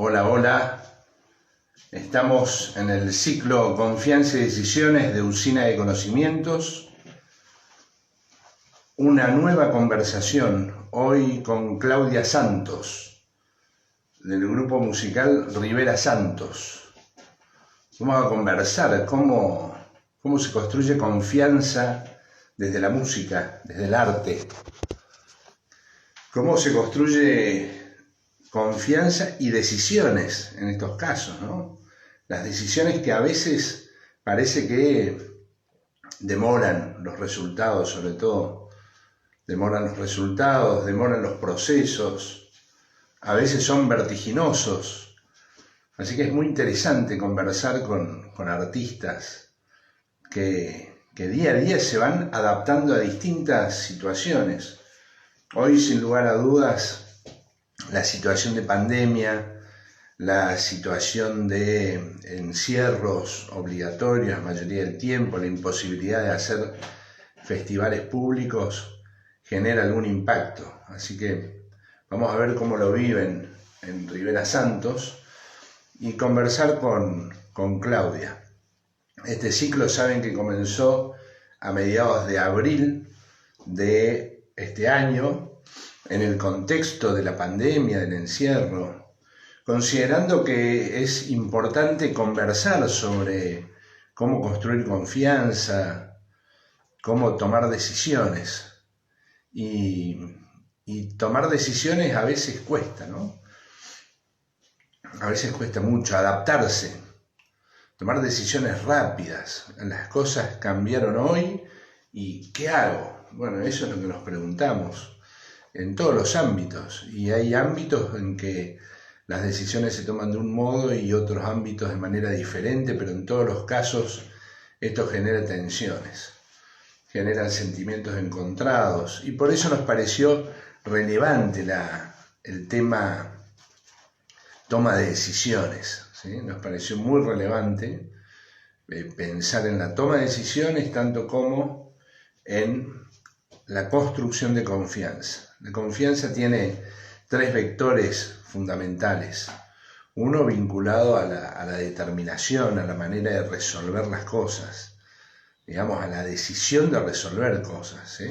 Hola, hola. Estamos en el ciclo Confianza y Decisiones de Usina de Conocimientos. Una nueva conversación hoy con Claudia Santos, del grupo musical Rivera Santos. Vamos a conversar cómo se construye confianza desde la música, desde el arte. Cómo se construye confianza y decisiones en estos casos, ¿no? Las decisiones que a veces parece que demoran los resultados, sobre todo, demoran los resultados, demoran los procesos, a veces son vertiginosos. Así que es muy interesante conversar con artistas que día a día se van adaptando a distintas situaciones. Hoy, sin lugar a dudas, la situación de pandemia, la situación de encierros obligatorios la mayoría del tiempo, la imposibilidad de hacer festivales públicos, genera algún impacto. Así que vamos a ver cómo lo viven en Rivera Santos y conversar con Claudia. Este ciclo saben que comenzó a mediados de abril de este año, en el contexto de la pandemia, del encierro, considerando que es importante conversar sobre cómo construir confianza, cómo tomar decisiones. Y tomar decisiones a veces cuesta, ¿no? A veces cuesta mucho adaptarse, tomar decisiones rápidas. Las cosas cambiaron hoy y ¿qué hago? Bueno, eso es lo que nos preguntamos en todos los ámbitos, y hay ámbitos en que las decisiones se toman de un modo y otros ámbitos de manera diferente, pero en todos los casos esto genera tensiones, genera sentimientos encontrados, y por eso nos pareció relevante el tema toma de decisiones, ¿sí? Nos pareció muy relevante pensar en la toma de decisiones tanto como en la construcción de confianza. La confianza tiene tres vectores fundamentales. Uno vinculado a la determinación, a la manera de resolver las cosas, digamos, a la decisión de resolver cosas,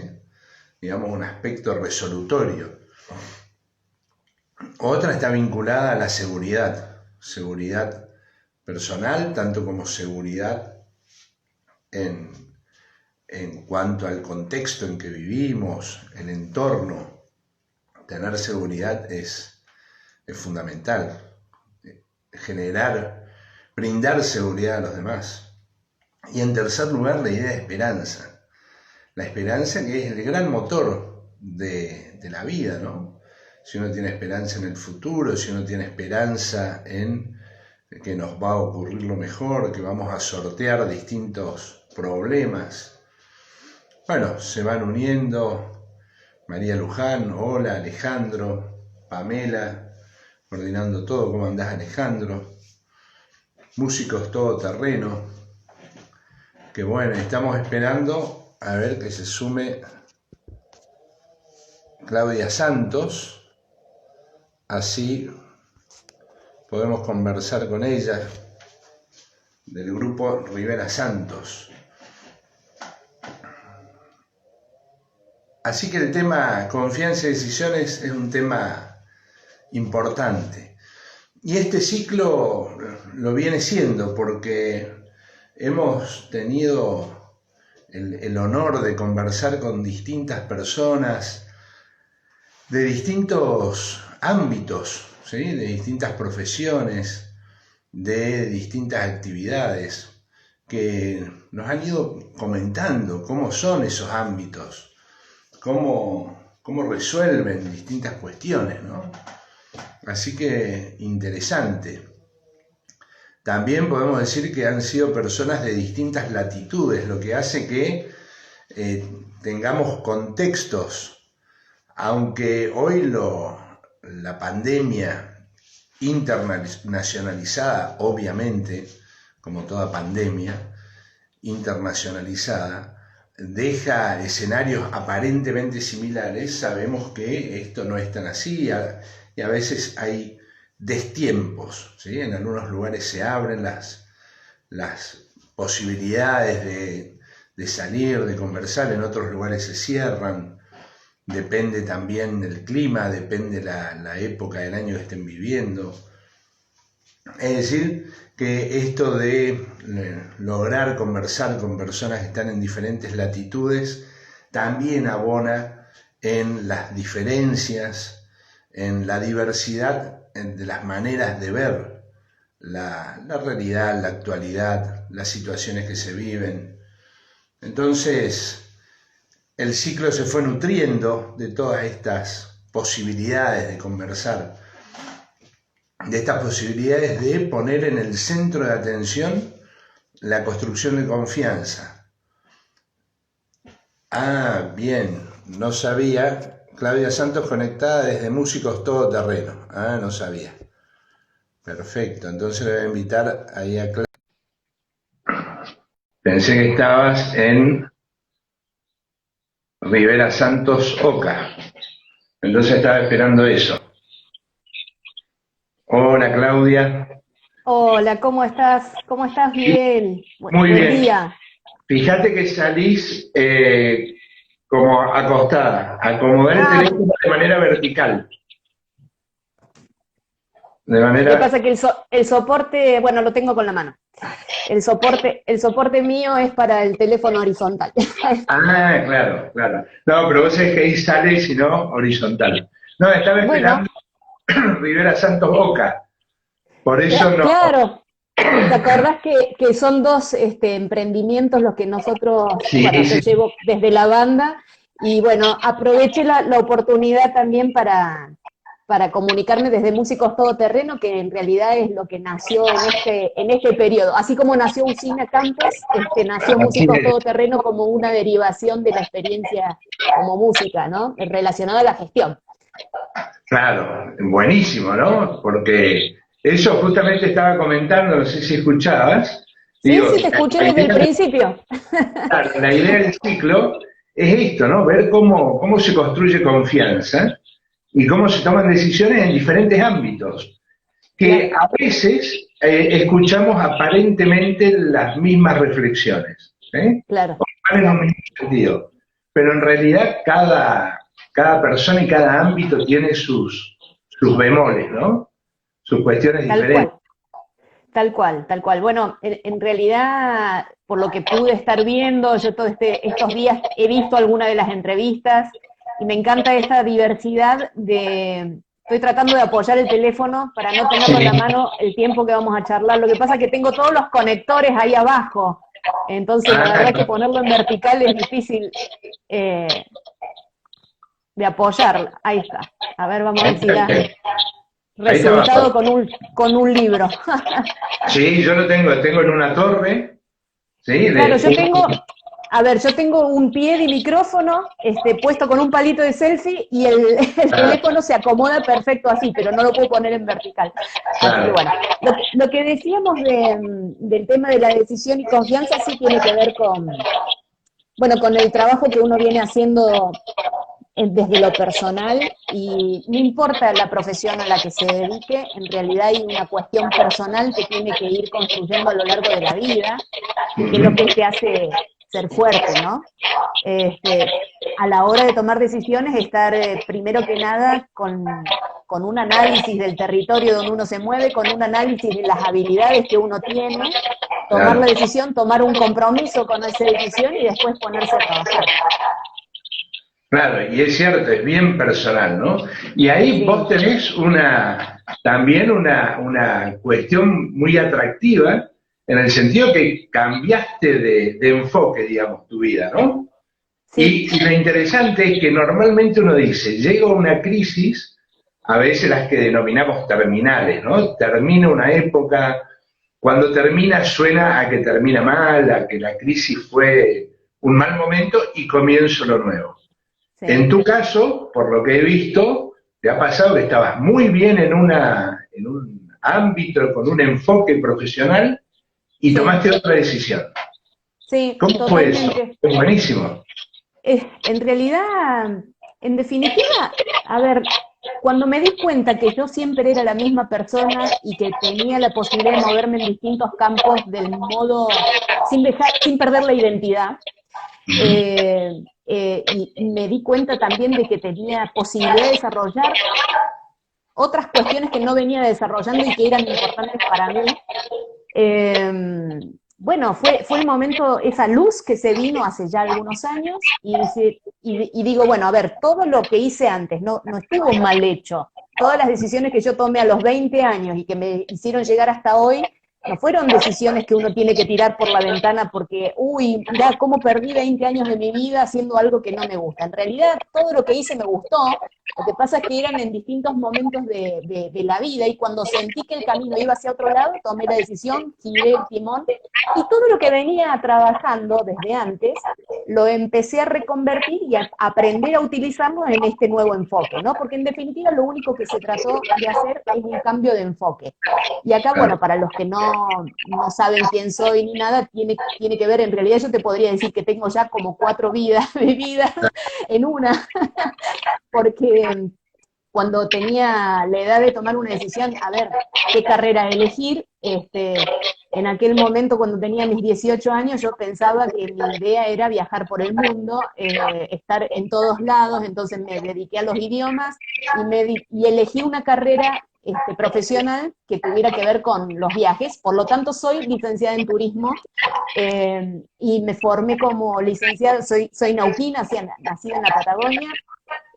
digamos, un aspecto resolutorio. Otra está vinculada a la seguridad personal, tanto como seguridad en cuanto al contexto en que vivimos, el entorno. Tener seguridad es fundamental. Brindar seguridad a los demás. Y en tercer lugar, la idea de esperanza. La esperanza, que es el gran motor de la vida, ¿no? Si uno tiene esperanza en el futuro, si uno tiene esperanza en que nos va a ocurrir lo mejor, que vamos a sortear distintos problemas. Bueno, se van uniendo María Luján, hola, Alejandro, Pamela, coordinando todo. ¿Cómo andás, Alejandro? Músicos todoterreno. Que bueno, estamos esperando a ver que se sume Claudia Santos, así podemos conversar con ella, del grupo Rivera Santos. Así que el tema confianza y decisiones es un tema importante. Y este ciclo lo viene siendo porque hemos tenido el honor de conversar con distintas personas de distintos ámbitos, ¿sí? De distintas profesiones, de distintas actividades, que nos han ido comentando cómo son esos ámbitos, cómo resuelven distintas cuestiones, ¿no? Así que interesante. También podemos decir que han sido personas de distintas latitudes, lo que hace que tengamos contextos, aunque hoy la pandemia internacionalizada, obviamente, como toda pandemia internacionalizada, deja escenarios aparentemente similares. Sabemos que esto no es tan así y a veces hay destiempos, ¿sí? En algunos lugares se abren las posibilidades de salir, de conversar, en otros lugares se cierran, depende también del clima, depende la época del año que estén viviendo. Es decir, que esto de lograr conversar con personas que están en diferentes latitudes también abona en las diferencias, en la diversidad de las maneras de ver la realidad, la actualidad, las situaciones que se viven. Entonces, el ciclo se fue nutriendo de todas estas posibilidades de conversar, de estas posibilidades de poner en el centro de atención la construcción de confianza. Ah, bien, no sabía. Claudia Santos conectada desde Músicos Todoterreno. Ah, no sabía. Perfecto, entonces le voy a invitar ahí a Claudia. Pensé que estabas en Rivera Santos Oca. Entonces estaba esperando eso. Hola, Claudia. Hola, ¿cómo estás? ¿Cómo estás, Miguel? Muy Buen bien. día. Fíjate que salís como acostada. Acomodar el Ah, teléfono de manera vertical. De lo que manera... pasa es que el soporte, bueno, lo tengo con la mano. El soporte mío es para el teléfono horizontal. Ah, claro, claro. No, pero vos sabés que ahí sale, si no, horizontal. No, estaba Bueno, esperando Rivera Santos Oca. Por eso no... claro. ¿Te acordás que son dos emprendimientos los que nosotros, bueno, Sí, yo sí. llevo desde la banda y bueno, aproveché la oportunidad también para comunicarme desde Músicos Todoterreno, que en realidad es lo que nació en este periodo. Así como nació Usina Campos, nació Así Músicos es. Todoterreno como una derivación de la experiencia como música, ¿no? Relacionada a la gestión. Claro, buenísimo, ¿no? Porque eso justamente estaba comentando, no sé si escuchabas, Sí, digo, sí, te escuché la desde el idea, principio. claro, la idea del ciclo es esto, ¿no? Ver cómo se construye confianza y cómo se toman decisiones en diferentes ámbitos, que Claro, a veces escuchamos aparentemente las mismas reflexiones, ¿eh? claro. O van en un mismo sentido, pero en realidad cada persona y cada ámbito tiene sus bemoles, ¿no? Sus cuestiones Tal diferentes. cual. Tal cual, tal cual. Bueno, en realidad, por lo que pude estar viendo, yo todos estos días he visto algunas de las entrevistas y me encanta esta diversidad de... Estoy tratando de apoyar el teléfono para no tenerlo en la Sí, mano el tiempo que vamos a charlar. Lo que pasa es que tengo todos los conectores ahí abajo, entonces la verdad que ah, ponerlo en vertical es difícil eh, de apoyar. Ahí está. A ver, vamos a ver si da ahí está resultado abajo. con un libro. Sí, yo lo tengo en una torre, ¿sí? Claro, yo tengo un pie de micrófono puesto con un palito de selfie y el Ah, teléfono se acomoda perfecto así, pero no lo puedo poner en vertical. Así que claro, bueno, lo que decíamos del tema de la decisión y confianza sí tiene que ver bueno, con el trabajo que uno viene haciendo desde lo personal y no importa la profesión a la que se dedique, en realidad hay una cuestión personal que tiene que ir construyendo a lo largo de la vida y que es lo que te hace ser fuerte, ¿no? A la hora de tomar decisiones, estar primero que nada con un análisis del territorio donde uno se mueve, con un análisis de las habilidades que uno tiene, tomar claro. la decisión, tomar un compromiso con esa decisión y después ponerse a trabajar. Claro, y es cierto, es bien personal, ¿no? Y ahí vos Sí, tenés también una cuestión muy atractiva, en el sentido que cambiaste de enfoque, digamos, tu vida, ¿no? sí, Y lo interesante es que normalmente uno dice, llega una crisis, a veces las que denominamos terminales, ¿no? Termina una época, cuando termina suena a que termina mal, a que la crisis fue un mal momento y comienzo lo nuevo. En sí, tu caso, por lo que he visto, te ha pasado que estabas muy bien en un ámbito con un enfoque profesional y sí, tomaste otra decisión. sí, ¿Cómo fue eso? totalmente. Es buenísimo. En realidad, en definitiva, a ver, cuando me di cuenta que yo siempre era la misma persona y que tenía la posibilidad de moverme en distintos campos del modo, sin perder la identidad, y me di cuenta también de que tenía posibilidad de desarrollar otras cuestiones que no venía desarrollando y que eran importantes para mí. Bueno, fue el momento, esa luz que se vino hace ya algunos años, y digo, bueno, a ver, todo lo que hice antes no estuvo mal hecho. Todas las decisiones que yo tomé a los 20 años y que me hicieron llegar hasta hoy, no fueron decisiones que uno tiene que tirar por la ventana porque, uy, mirá cómo perdí 20 años de mi vida haciendo algo que no me gusta. En realidad, todo lo que hice me gustó. Lo que pasa es que eran en distintos momentos de la vida, y cuando sentí que el camino iba hacia otro lado, tomé la decisión, giré el timón, y todo lo que venía trabajando desde antes, lo empecé a reconvertir y a aprender a utilizarlo en este nuevo enfoque, ¿no? Porque en definitiva lo único que se trató de hacer es un cambio de enfoque. Y acá, bueno, para los que no saben quién soy ni nada, tiene que ver, en realidad yo te podría decir que tengo ya como 4 vidas de vida en una, porque cuando tenía la edad de tomar una decisión, a ver, qué carrera elegir, en aquel momento cuando tenía mis 18 años yo pensaba que mi idea era viajar por el mundo, estar en todos lados, entonces me dediqué a los idiomas y elegí una carrera profesional que tuviera que ver con los viajes, por lo tanto soy licenciada en turismo, y me formé como licenciada, soy nauquina, nacida en la Patagonia.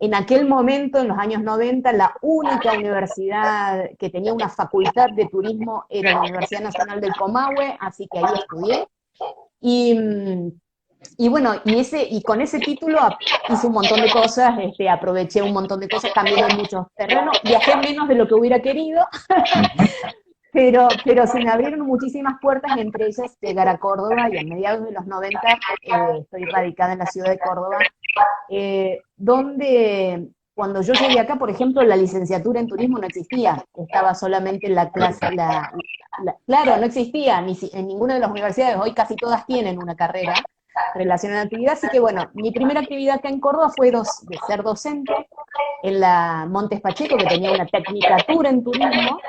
En aquel momento, en los años 90, la única universidad que tenía una facultad de turismo era la Universidad Nacional del Comahue, así que ahí estudié. Y, y bueno, y con ese título hice un montón de cosas, aproveché un montón de cosas, cambié en muchos terrenos, viajé menos de lo que hubiera querido, pero se me abrieron muchísimas puertas, entre ellas llegar a Córdoba, y a mediados de los 90 estoy radicada en la ciudad de Córdoba, donde cuando yo llegué acá, por ejemplo, la licenciatura en turismo no existía, estaba solamente en la clase, claro, no existía en ninguna de las universidades, hoy casi todas tienen una carrera relacionada a la actividad, así que bueno, mi primera actividad acá en Córdoba fue de ser docente en la Montes Pacheco, que tenía una tecnicatura en turismo,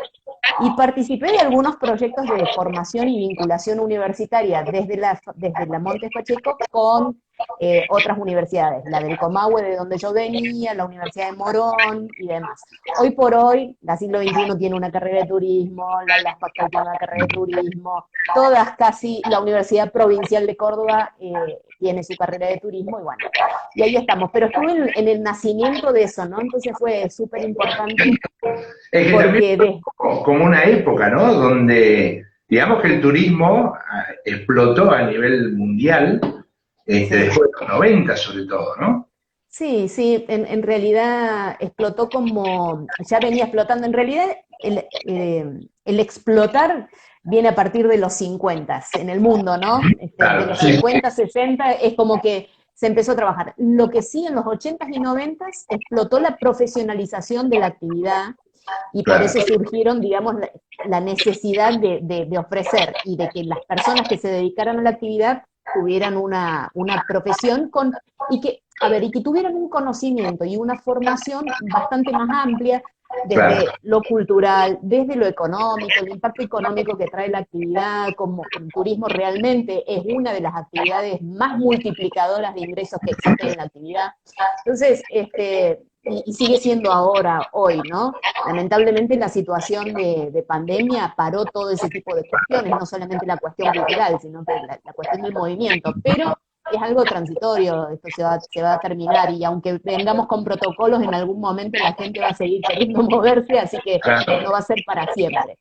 y participé de algunos proyectos de formación y vinculación universitaria desde la Montes Pacheco con otras universidades, la del Comahue, de donde yo venía, la Universidad de Morón y demás. Hoy por hoy, la siglo XXI tiene una carrera de turismo, la FACTA tiene una carrera de turismo, todas casi, la Universidad Provincial de Córdoba tiene su carrera de turismo, y bueno, y ahí estamos. Pero estuve en el nacimiento de eso, ¿no? Entonces fue súper importante. Es que también fue como una época, ¿no? Donde, digamos que el turismo explotó a nivel mundial, Sí. después de los 90 sobre todo, ¿no? Sí, sí, en realidad explotó como, ya venía explotando. En realidad el explotar viene a partir de los 50 en el mundo, ¿no? De Claro, los sí, 50, 60 es como que se empezó a trabajar. Lo que sí, en los 80 y 90 explotó la profesionalización de la actividad, y por claro, eso surgieron, digamos, la necesidad de ofrecer y de que las personas que se dedicaran a la actividad tuvieran una profesión y que tuvieran un conocimiento y una formación bastante más amplia claro. desde lo cultural, desde lo económico, el impacto económico que trae la actividad, como el turismo realmente es una de las actividades más multiplicadoras de ingresos que existen en la actividad. Entonces, y sigue siendo ahora, hoy, ¿no? Lamentablemente la situación de pandemia paró todo ese tipo de cuestiones, no solamente la cuestión cultural, sino que la cuestión del movimiento, pero es algo transitorio, esto se va a terminar, y aunque vengamos con protocolos, en algún momento la gente va a seguir queriendo moverse, así que no va a ser para siempre.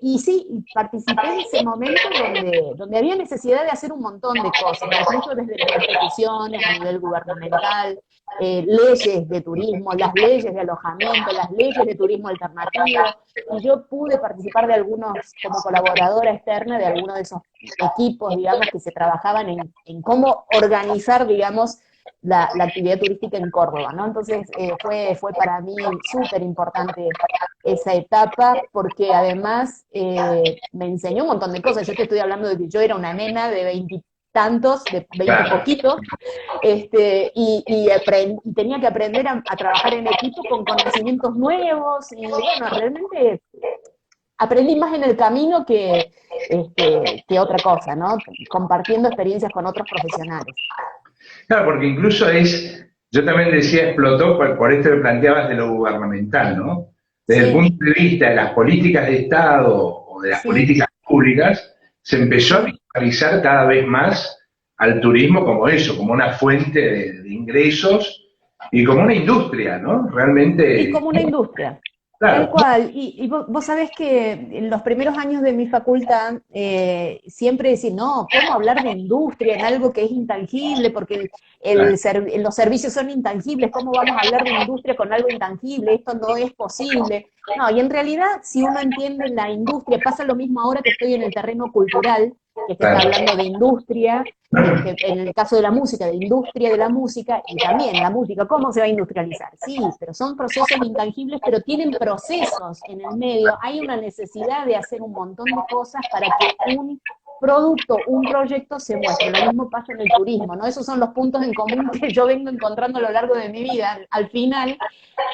Y sí, participé de ese momento donde había necesidad de hacer un montón de cosas, incluso desde las instituciones, a nivel gubernamental, leyes de turismo, las leyes de alojamiento, las leyes de turismo alternativo, y yo pude participar de algunos, como colaboradora externa, de algunos de esos equipos, digamos, que se trabajaban en cómo organizar, digamos, la actividad turística en Córdoba, ¿no? Entonces fue para mí súper importante esa etapa, porque además me enseñó un montón de cosas. Yo te estoy hablando de que yo era una nena de tantos, de 20 Claro. poquitos, y tenía que aprender a trabajar en equipo con conocimientos nuevos, y bueno, realmente aprendí más en el camino que otra cosa, ¿no? Compartiendo experiencias con otros profesionales. Claro, porque incluso yo también decía, explotó por esto que planteabas de lo gubernamental, ¿no? Desde el Sí, punto de vista de las políticas de Estado o de las sí, políticas públicas, se empezó a sí. visualizar cada vez más al turismo como eso, como una fuente de ingresos y como una industria, ¿no? Y Realmente, como una industria. Tal claro, cual. Y vos sabés que en los primeros años de mi facultad siempre decir, no, ¿cómo hablar de industria en algo que es intangible? Porque claro, los servicios son intangibles, ¿cómo vamos a hablar de industria con algo intangible? Esto no es posible. No, y en realidad, si uno entiende la industria, pasa lo mismo ahora que estoy en el terreno cultural, que se está claro. hablando de industria, en el caso de la música, de industria de la música, y también la música, ¿cómo se va a industrializar? Sí, pero son procesos intangibles, pero tienen procesos en el medio. Hay una necesidad de hacer un montón de cosas para que un producto, un proyecto se muestre. Lo mismo pasa en el turismo, ¿no? Esos son los puntos en común que yo vengo encontrando a lo largo de mi vida. Al final,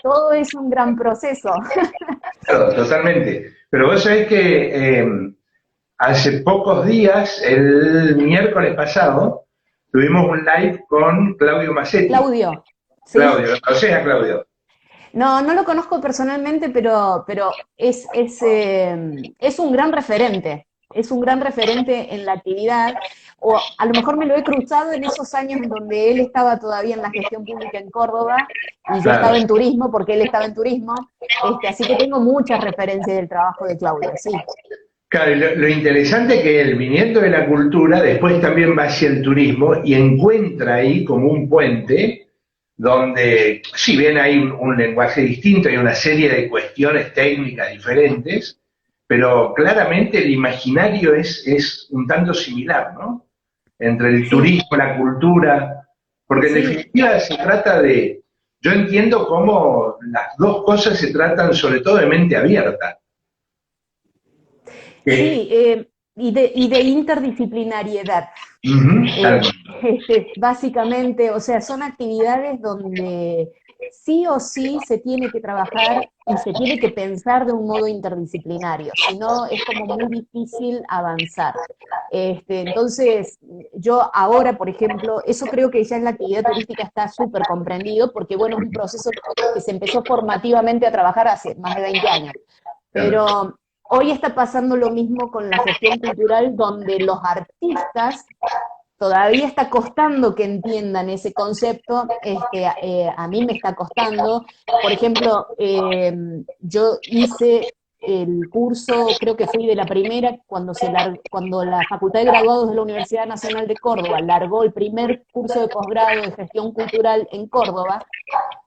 todo es un gran proceso. Claro, totalmente. Pero vos sabés que hace pocos días, el miércoles pasado, tuvimos un live con Claudio Massetti. Claudio, ¿sí? Claudio, o sea, Claudio. No, no lo conozco personalmente, pero es un gran referente. Es un gran referente en la actividad, o a lo mejor me lo he cruzado en esos años en donde él estaba todavía en la gestión pública en Córdoba y yo Claro, estaba en turismo porque él estaba en turismo, así que tengo muchas referencias del trabajo de Claudio, sí. claro, y lo interesante es que él, viniendo de la cultura, después también va hacia el turismo y encuentra ahí como un puente donde, si bien hay un lenguaje distinto, hay una serie de cuestiones técnicas diferentes, pero claramente el imaginario es un tanto similar, ¿no? Entre el Sí, turismo, la cultura, porque en sí, definitiva se trata yo entiendo cómo las dos cosas se tratan sobre todo de mente abierta. Que, sí, y de interdisciplinariedad. ujú, tal cual, Básicamente, o sea, son actividades donde sí o sí se tiene que trabajar y se tiene que pensar de un modo interdisciplinario, si no es como muy difícil avanzar. Entonces, yo ahora, por ejemplo, eso creo que ya en la actividad turística está súper comprendido, porque bueno, es un proceso que se empezó formativamente a trabajar hace más de 20 años, claro, pero hoy está pasando lo mismo con la gestión cultural, donde los artistas todavía está costando que entiendan ese concepto, a mí me está costando. Por ejemplo, yo hice el curso, creo que fui de la primera, cuando la Facultad de Graduados de la Universidad Nacional de Córdoba largó el primer curso de posgrado de gestión cultural en Córdoba,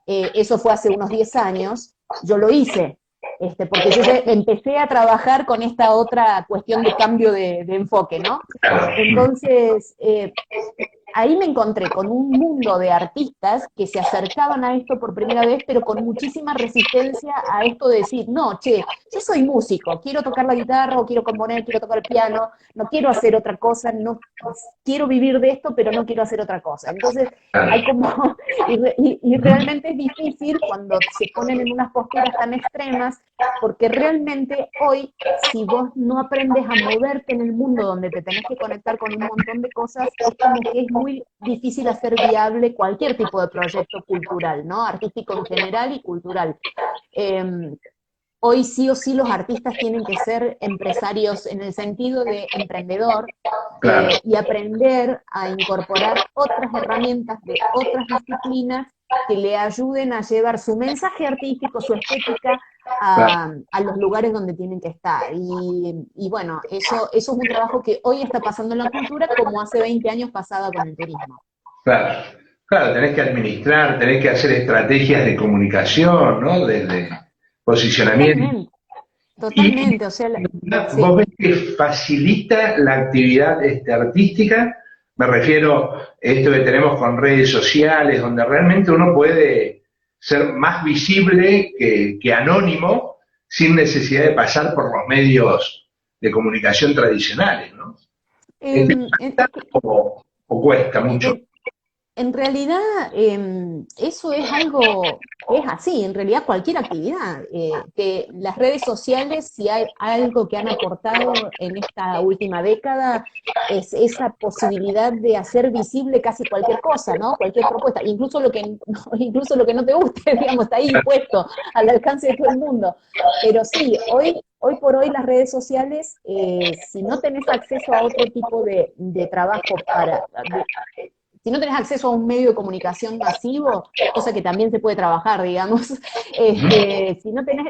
eso fue hace unos 10 años, yo lo hice, porque yo ya empecé a trabajar con esta otra cuestión de cambio de enfoque, ¿no? claro. Entonces, ahí me encontré con un mundo de artistas que se acercaban a esto por primera vez, pero con muchísima resistencia a esto de decir, no, che, yo soy músico, quiero tocar la guitarra o quiero componer, quiero tocar el piano, no quiero hacer otra cosa, no quiero vivir de esto, pero no quiero hacer otra cosa. Entonces, hay Claro. como, y realmente es difícil cuando se ponen en unas posturas tan extremas, porque realmente hoy, si vos no aprendes a moverte en el mundo donde te tenés que conectar con un montón de cosas, es como que es muy difícil hacer viable cualquier tipo de proyecto cultural, ¿no? Artístico en general y cultural. Eh, Hoy sí o sí los artistas tienen que ser empresarios en el sentido de emprendedor, Claro, y aprender a incorporar otras herramientas de otras disciplinas que le ayuden a llevar su mensaje artístico, su estética claro, a los lugares donde tienen que estar. Y bueno, eso es un trabajo que hoy está pasando en la cultura como hace 20 años pasaba con el turismo. claro. Claro, tenés que administrar, tenés que hacer estrategias de comunicación, ¿no? De posicionamiento. Totalmente, Y totalmente. O sea, vos sí. ves que facilita la actividad artística, me refiero a esto que tenemos con redes sociales, donde realmente uno puede ser más visible que anónimo sin necesidad de pasar por los medios de comunicación tradicionales, ¿no? ¿Es em, en, o cuesta mucho? en- En realidad, eso es algo, es así, en realidad cualquier actividad. Que las redes sociales, si hay algo que han aportado en esta última década, es esa posibilidad de hacer visible casi cualquier cosa, ¿no? Cualquier propuesta, incluso lo que, incluso lo que no te guste, digamos, está ahí puesto al alcance de todo el mundo. Pero sí, hoy por hoy las redes sociales, si no tenés acceso a otro tipo de trabajo si no tenés acceso a un medio de comunicación masivo, cosa que también se puede trabajar, digamos, si no tenés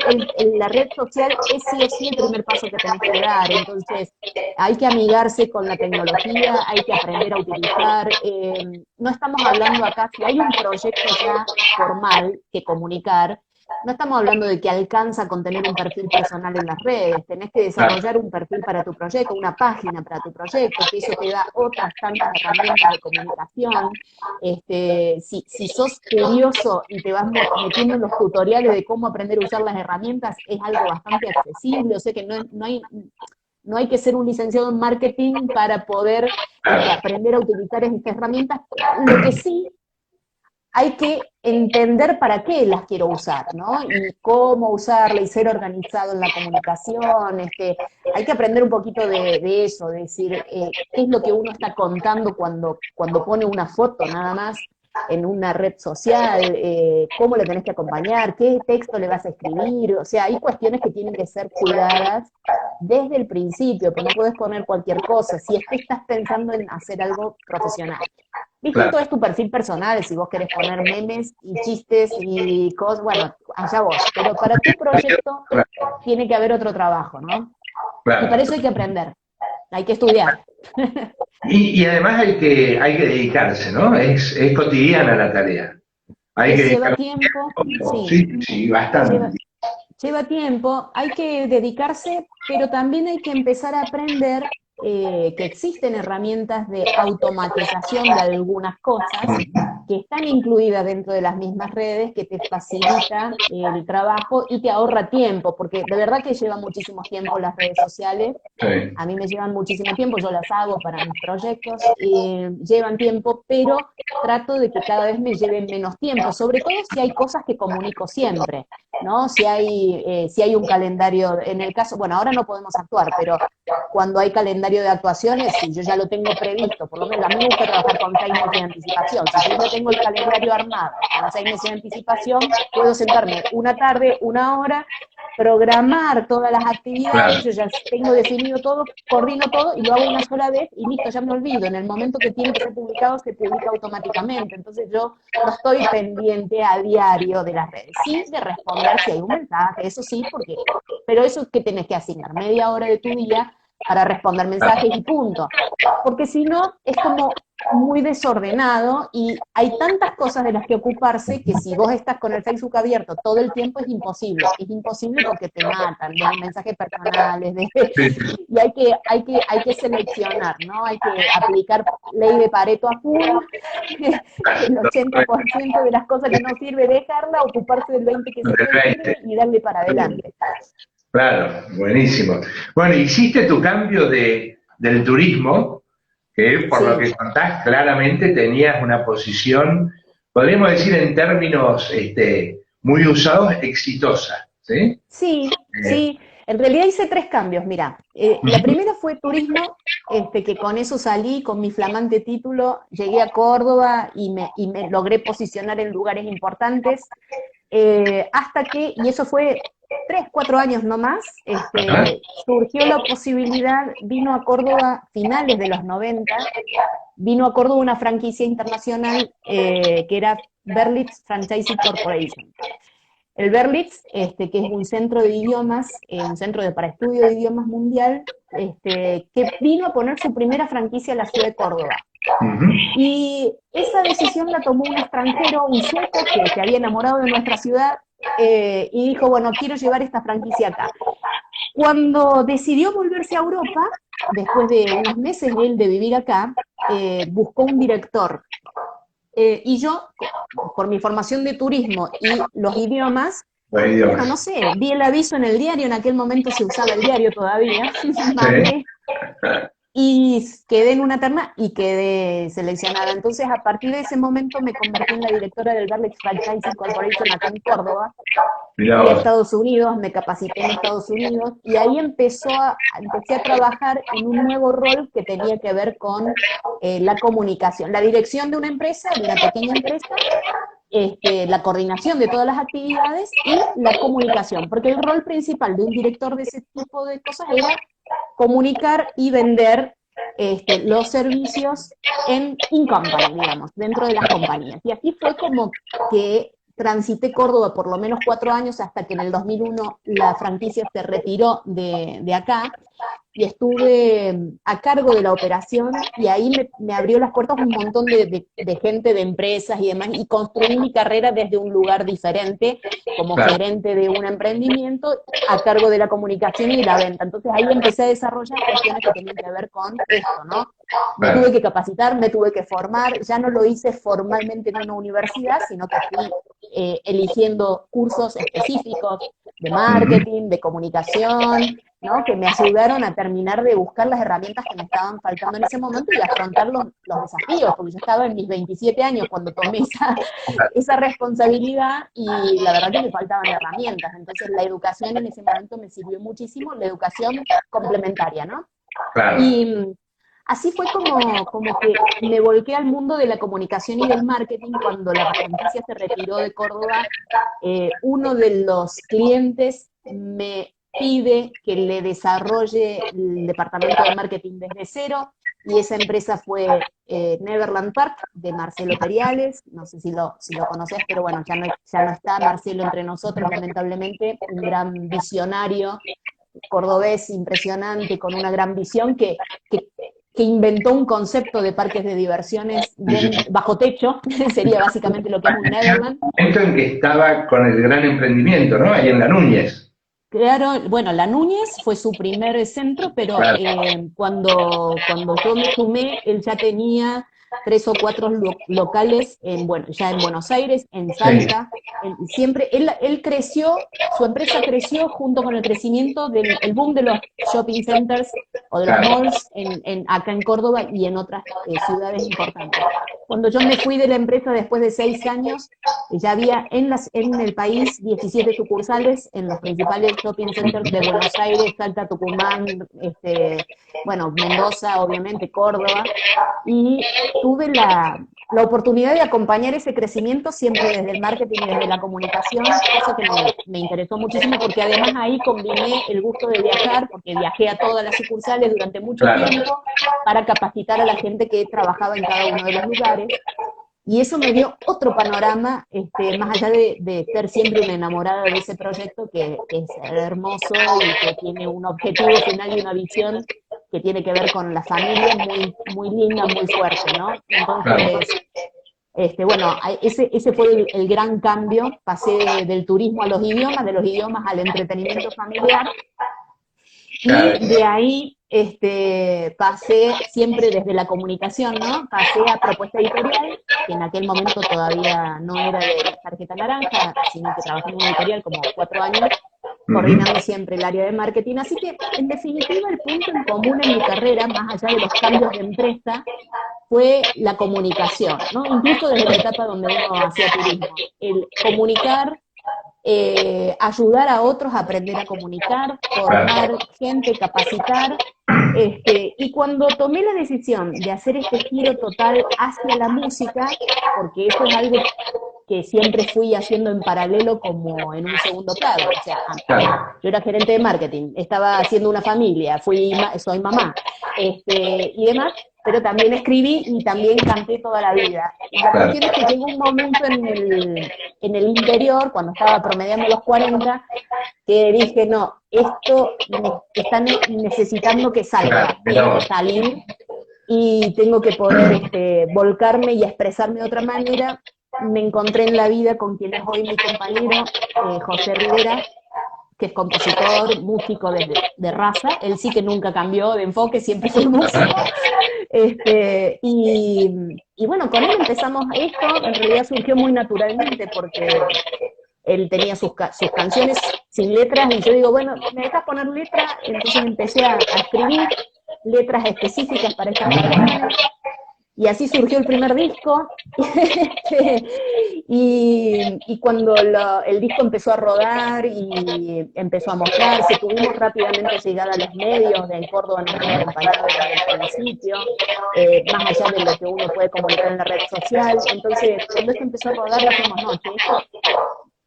la red social es sí o sí el primer paso que tenés que dar. Entonces, hay que amigarse con la tecnología, hay que aprender a utilizar. No estamos hablando acá, si hay un proyecto ya formal que comunicar, no estamos hablando de que alcanza con tener un perfil personal en las redes, tenés que Claro, desarrollar un perfil para tu proyecto, una página para tu proyecto, que eso te da otras tantas herramientas de comunicación. Si sos curioso y te vas metiendo en los tutoriales de cómo aprender a usar las herramientas, es algo bastante accesible, o sea que no hay que ser un licenciado en marketing para poder claro, aprender a utilizar estas herramientas. Lo que sí hay que entender para qué las quiero usar, ¿no? Y cómo usarla y ser organizado en la comunicación. Hay que aprender un poquito de eso, de decir qué es lo que uno está contando cuando pone una foto nada más en una red social, cómo le tenés que acompañar, qué texto le vas a escribir. O sea, hay cuestiones que tienen que ser cuidadas desde el principio, pero no puedes poner cualquier cosa si es que estás pensando en hacer algo profesional. Distinto claro, es tu perfil personal, si vos querés poner memes y chistes y cosas, bueno, allá vos. Pero para tu proyecto claro, tiene que haber otro trabajo, ¿no? Y para claro. eso hay que aprender, hay que estudiar. Y además hay que dedicarse, ¿no? Es cotidiana la tarea. Hay que Lleva dedicarse tiempo, tiempo, sí, sí, sí, lleva, bastante. lleva tiempo, hay que dedicarse, pero también hay que empezar a aprender que existen herramientas de automatización de algunas cosas que están incluidas dentro de las mismas redes, que te facilita el trabajo y te ahorra tiempo, porque de verdad que lleva muchísimo tiempo las redes sociales. Sí, A mí me llevan muchísimo tiempo, yo las hago para mis proyectos, llevan tiempo, pero trato de que cada vez me lleven menos tiempo, sobre todo si hay cosas que comunico siempre, ¿no? Si hay un calendario, en el caso, bueno, ahora no podemos actuar, pero cuando hay calendario de actuaciones, si yo ya lo tengo previsto, por lo menos a mí me gusta trabajar con 6 meses de anticipación, si yo ya tengo el calendario armado con 6 meses de anticipación, puedo sentarme una tarde, una hora, programar todas las actividades, claro, yo ya tengo definido todo, coordino todo y lo hago una sola vez y listo, ya me olvido. En el momento que tiene que ser publicado, se publica automáticamente. Entonces yo no estoy pendiente a diario de las redes. Sí, de responder si hay un mensaje, eso sí, porque, pero eso es que tenés que asignar media hora de tu día para responder mensajes y punto. Porque si no, es como muy desordenado y hay tantas cosas de las que ocuparse que si vos estás con el Facebook abierto todo el tiempo es imposible porque te matan, desde mensajes personales, sí, sí, y hay que seleccionar, ¿no? Hay que aplicar ley de Pareto a full, el claro, 80% de las cosas que no sirve dejarla, ocuparse del 20% que sí que sirve y darle para adelante. claro, buenísimo. Bueno, hiciste tu cambio del turismo, que por lo Sí, que contás claramente tenías una posición, podríamos decir en términos muy usados, exitosa, ¿sí? sí, Eh, sí. En realidad hice 3 cambios, mira. La ujú, primera fue turismo, que con eso salí, con mi flamante título, llegué a Córdoba y me logré posicionar en lugares importantes, hasta que, y eso fue 3, 4 años no más, ajá, surgió la posibilidad, vino a Córdoba finales de los 90, vino a Córdoba una franquicia internacional que era Berlitz Franchising Corporation. El Berlitz, que es un centro de idiomas, un centro para estudio de idiomas mundial, que vino a poner su primera franquicia en la ciudad de Córdoba. ujú, Y esa decisión la tomó un extranjero, un sueco, que se había enamorado de nuestra ciudad, y dijo, bueno, quiero llevar esta franquicia acá. Cuando decidió volverse a Europa, después de unos meses él de vivir acá, buscó un director. Y yo, por mi formación de turismo y los idiomas, los bueno, idiomas. no sé, vi el aviso en el diario, en aquel momento se usaba el diario todavía, Sí, mandé, y quedé en una terna y quedé seleccionada. Entonces, a partir de ese momento me convertí en la directora del Berlex Franchising Corporation acá en Córdoba. Mirá Fui a vos. Estados Unidos, me capacité en Estados Unidos y ahí empecé a trabajar en un nuevo rol que tenía que ver con la comunicación, la dirección de una empresa, de una pequeña empresa, la coordinación de todas las actividades y la comunicación, porque el rol principal de un director de ese tipo de cosas era comunicar y vender los servicios in company, digamos, dentro de las compañías. Y así fue como que transité Córdoba por lo menos 4 años hasta que en el 2001 la franquicia se retiró de acá y estuve a cargo de la operación y ahí me abrió las puertas un montón de gente, de empresas y demás, y construí mi carrera desde un lugar diferente, como Claro, gerente de un emprendimiento, a cargo de la comunicación y la venta. Entonces ahí empecé a desarrollar cuestiones que tenían que ver con esto, ¿no? Me tuve claro. que capacitar, me tuve que formar, ya no lo hice formalmente en una universidad, sino que fui eligiendo cursos específicos de Ujú. marketing, de comunicación, ¿no? Que me ayudaron a terminar de buscar las herramientas que me estaban faltando en ese momento y afrontar los desafíos, porque yo estaba en mis 27 años cuando tomé esa responsabilidad y la verdad que me faltaban herramientas. Entonces la educación en ese momento me sirvió muchísimo, la educación complementaria, ¿no? Claro. Y así fue como que me volqué al mundo de la comunicación y del marketing cuando la franquicia se retiró de Córdoba. Uno de los clientes me pide que le desarrolle el departamento de marketing desde cero y esa empresa fue Neverland Park de Marcelo Periales, no sé si lo conoces, pero bueno, ya no está Marcelo entre nosotros, lamentablemente, un gran visionario cordobés impresionante, con una gran visión, que inventó un concepto de parques de diversiones Sí, sí. bajo techo, sería básicamente lo que es un Neverland. Momento en que estaba con el gran emprendimiento, ¿no? Ahí en la Núñez. Claro, bueno, La Núñez fue su primer centro, pero Claro. cuando yo me sumé, él ya tenía 3 o 4 locales ya en Buenos Aires, en Sí, Salta. Siempre, él creció, su empresa creció junto con el crecimiento del el boom de los shopping centers o de los claro. malls acá en Córdoba y en otras ciudades importantes. Cuando yo me fui de la empresa después de 6 años, ya había en el país 17 sucursales en los principales shopping centers de Buenos Aires, Salta, Tucumán, bueno, Mendoza, obviamente, Córdoba, y tuve la oportunidad de acompañar ese crecimiento siempre desde el marketing y desde la comunicación, cosa que me interesó muchísimo porque además ahí combiné el gusto de viajar, porque viajé a todas las sucursales durante mucho Claro. tiempo para capacitar a la gente que trabajaba en cada uno de los lugares. Y eso me dio otro panorama, más allá de ser siempre una enamorada de ese proyecto que es hermoso y que tiene un objetivo final y una visión que tiene que ver con la familia muy, muy linda, muy fuerte, ¿no? Claro. Entonces, bueno, ese fue el gran cambio. Pasé del turismo a los idiomas, de los idiomas al entretenimiento familiar, Claro. y de ahí pasé siempre desde la comunicación, ¿no? Pasé a propuesta editorial, que en aquel momento todavía no era de tarjeta naranja, sino que trabajé en una editorial como 4 años, Ujú. coordinando siempre el área de marketing. Así que, en definitiva, el punto en común en mi carrera, más allá de los cambios de empresa, fue la comunicación, ¿no? Incluso desde la etapa donde uno hacía turismo. El comunicar, ayudar a otros a aprender a comunicar, Claro. formar gente, capacitar. Y cuando tomé la decisión de hacer este giro total hacia la música, porque eso es algo que siempre fui haciendo en paralelo como en un segundo plano, o sea, Claro. yo era gerente de marketing, estaba haciendo una familia, soy mamá, y demás, pero también escribí y también canté toda la vida. Y la Claro. cuestión es que llegó un momento en el interior, cuando estaba promediando los 40, que dije, no, esto me está necesitando que Claro. salga, Mirá tiene que vos. salir y tengo que poder volcarme y expresarme de otra manera. Me encontré en la vida con quien es hoy mi compañero, José Rivera, que es compositor, músico de raza. Él sí que nunca cambió de enfoque, siempre fue músico. Y bueno, con él empezamos esto, en realidad surgió muy naturalmente porque él tenía sus canciones sin letras y yo digo, bueno, ¿me dejas poner letra? Entonces empecé a escribir letras específicas para estas canciones, y así surgió el primer disco. Y cuando el disco empezó a rodar y empezó a mostrarse, tuvimos rápidamente llegada a los medios, de Córdoba nos han acompañado desde el principio, más allá de lo que uno puede comunicar en la red social. Entonces, cuando esto empezó a rodar, dijimos, no, que esto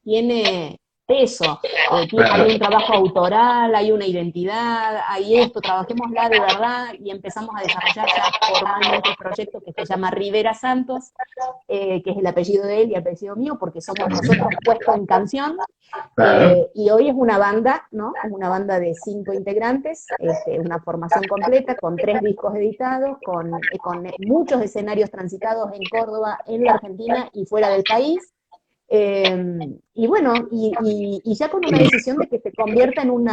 tiene peso, hay un trabajo autoral, hay una identidad, hay esto, trabajémosla de verdad, y empezamos a desarrollar ya formalmente el proyecto que se llama Rivera Santos, que es el apellido de él y el apellido mío, porque somos nosotros puestos en canción, y hoy es una banda, ¿no? Es una banda de 5 integrantes, una formación completa, con 3 discos editados, con muchos escenarios transitados en Córdoba, en la Argentina y fuera del país. Y bueno, y ya con una decisión de que se convierta en un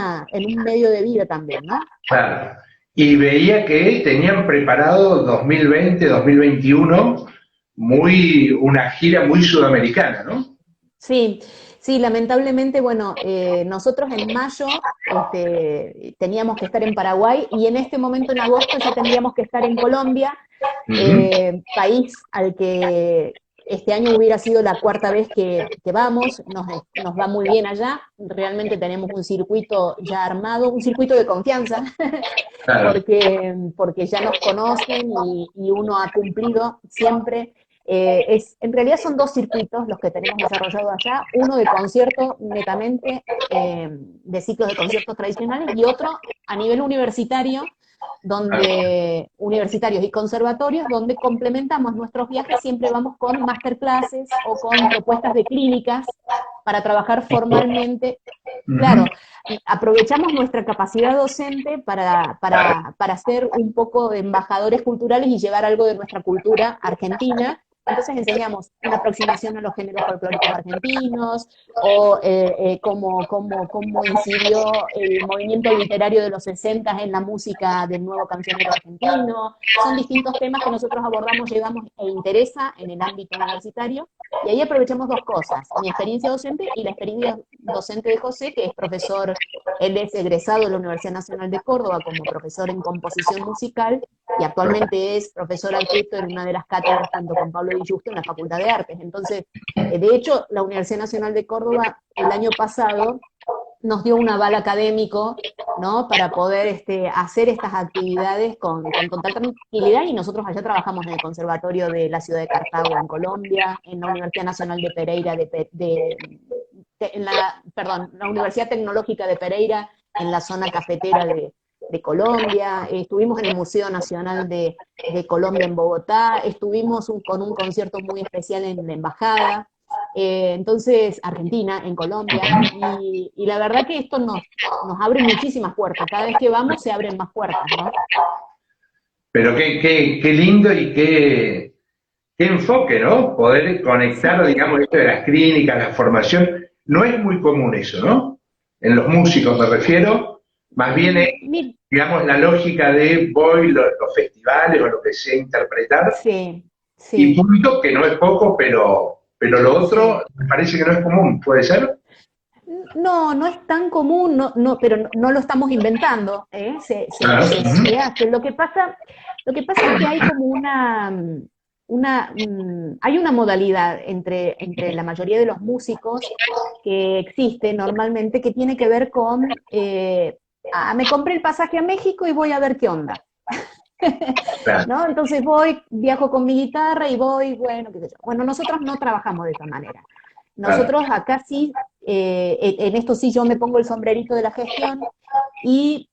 medio de vida también, ¿no? Claro. Y veía que tenían preparado 2020, 2021, una gira muy sudamericana, ¿no? Sí, sí, lamentablemente, bueno, nosotros en mayo teníamos que estar en Paraguay, y en este momento, en agosto, ya tendríamos que estar en Colombia, país al que este año hubiera sido la 4ª vez que vamos. Nos va muy bien allá, realmente tenemos un circuito ya armado, un circuito de confianza, Claro. porque ya nos conocen y uno ha cumplido siempre. En realidad son 2 circuitos los que tenemos desarrollados allá, uno de concierto netamente, de ciclos de conciertos tradicionales, y otro a nivel universitario, universitarios y conservatorios, donde complementamos nuestros viajes, siempre vamos con masterclasses o con propuestas de clínicas para trabajar formalmente. Claro, aprovechamos nuestra capacidad docente para ser un poco de embajadores culturales y llevar algo de nuestra cultura argentina. Entonces enseñamos una aproximación a los géneros folclóricos argentinos, o cómo incidió el movimiento literario de los 60 en la música del nuevo cancionero argentino. Son distintos temas que nosotros abordamos, llevamos e interesa en el ámbito universitario, y ahí aprovechamos 2 cosas, mi experiencia docente y la experiencia docente de José, que es profesor, él es egresado de la Universidad Nacional de Córdoba como profesor en composición musical, y actualmente es profesor adjunto en una de las cátedras junto con Pablo Di Giusto en la Facultad de Artes. Entonces, de hecho, la Universidad Nacional de Córdoba el año pasado nos dio un aval académico, ¿no? Para poder hacer estas actividades con total tranquilidad, y nosotros allá trabajamos en el Conservatorio de la ciudad de Cartago, en Colombia, en la Universidad Nacional de Pereira, la Universidad Tecnológica de Pereira, en la zona cafetera de Colombia, estuvimos en el Museo Nacional de Colombia en Bogotá, estuvimos con un concierto muy especial en la Embajada, entonces Argentina, en Colombia, y la verdad que esto nos abre muchísimas puertas, cada vez que vamos se abren más puertas, ¿no? Pero qué lindo y qué enfoque, ¿no? Poder conectar, digamos, esto de las clínicas, la formación. No es muy común eso, ¿no? En los músicos me refiero, más bien es, digamos, la lógica de voy los festivales o lo que sea interpretar, sí, y sí. punto, que no es poco, pero lo otro me parece que no es común, ¿puede ser? No, no es tan común, pero no lo estamos inventando, ¿eh? Claro. Se hace. Lo que pasa es que hay como hay una modalidad entre la mayoría de los músicos que existe normalmente, que tiene que ver con, me compré el pasaje a México y voy a ver qué onda. Claro. ¿No? Entonces viajo con mi guitarra y voy, bueno, qué sé yo. Bueno, nosotros no trabajamos de esa manera. Nosotros acá sí, en esto sí yo me pongo el sombrerito de la gestión, y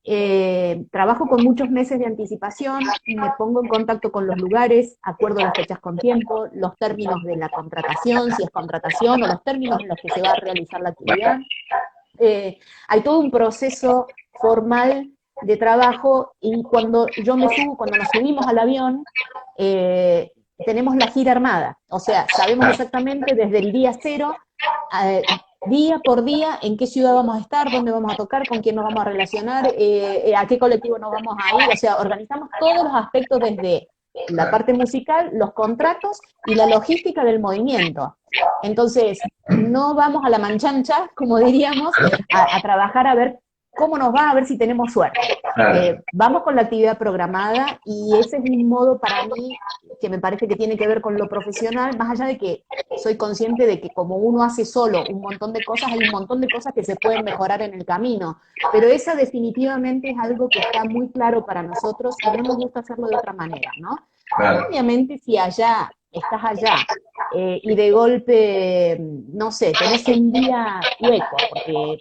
trabajo con muchos meses de anticipación, me pongo en contacto con los lugares, acuerdo las fechas con tiempo, los términos de la contratación, si es contratación, o los términos en los que se va a realizar la actividad. Hay todo un proceso formal de trabajo, y cuando nos subimos al avión, tenemos la gira armada, o sea, sabemos exactamente desde el día 0, día por día, en qué ciudad vamos a estar, dónde vamos a tocar, con quién nos vamos a relacionar, a qué colectivo nos vamos a ir, o sea, organizamos todos los aspectos desde la parte musical, los contratos y la logística del movimiento. Entonces, no vamos a la manchancha, como diríamos, a trabajar a ver cómo nos va, a ver si tenemos suerte. Vamos con la actividad programada y ese es un modo para mí que me parece que tiene que ver con lo profesional, más allá de que soy consciente de que como uno hace solo un montón de cosas, hay un montón de cosas que se pueden mejorar en el camino, pero esa definitivamente es algo que está muy claro para nosotros y no nos gusta hacerlo de otra manera, ¿no? Claro, Obviamente si estás allá, y de golpe, no sé, tenés un día hueco,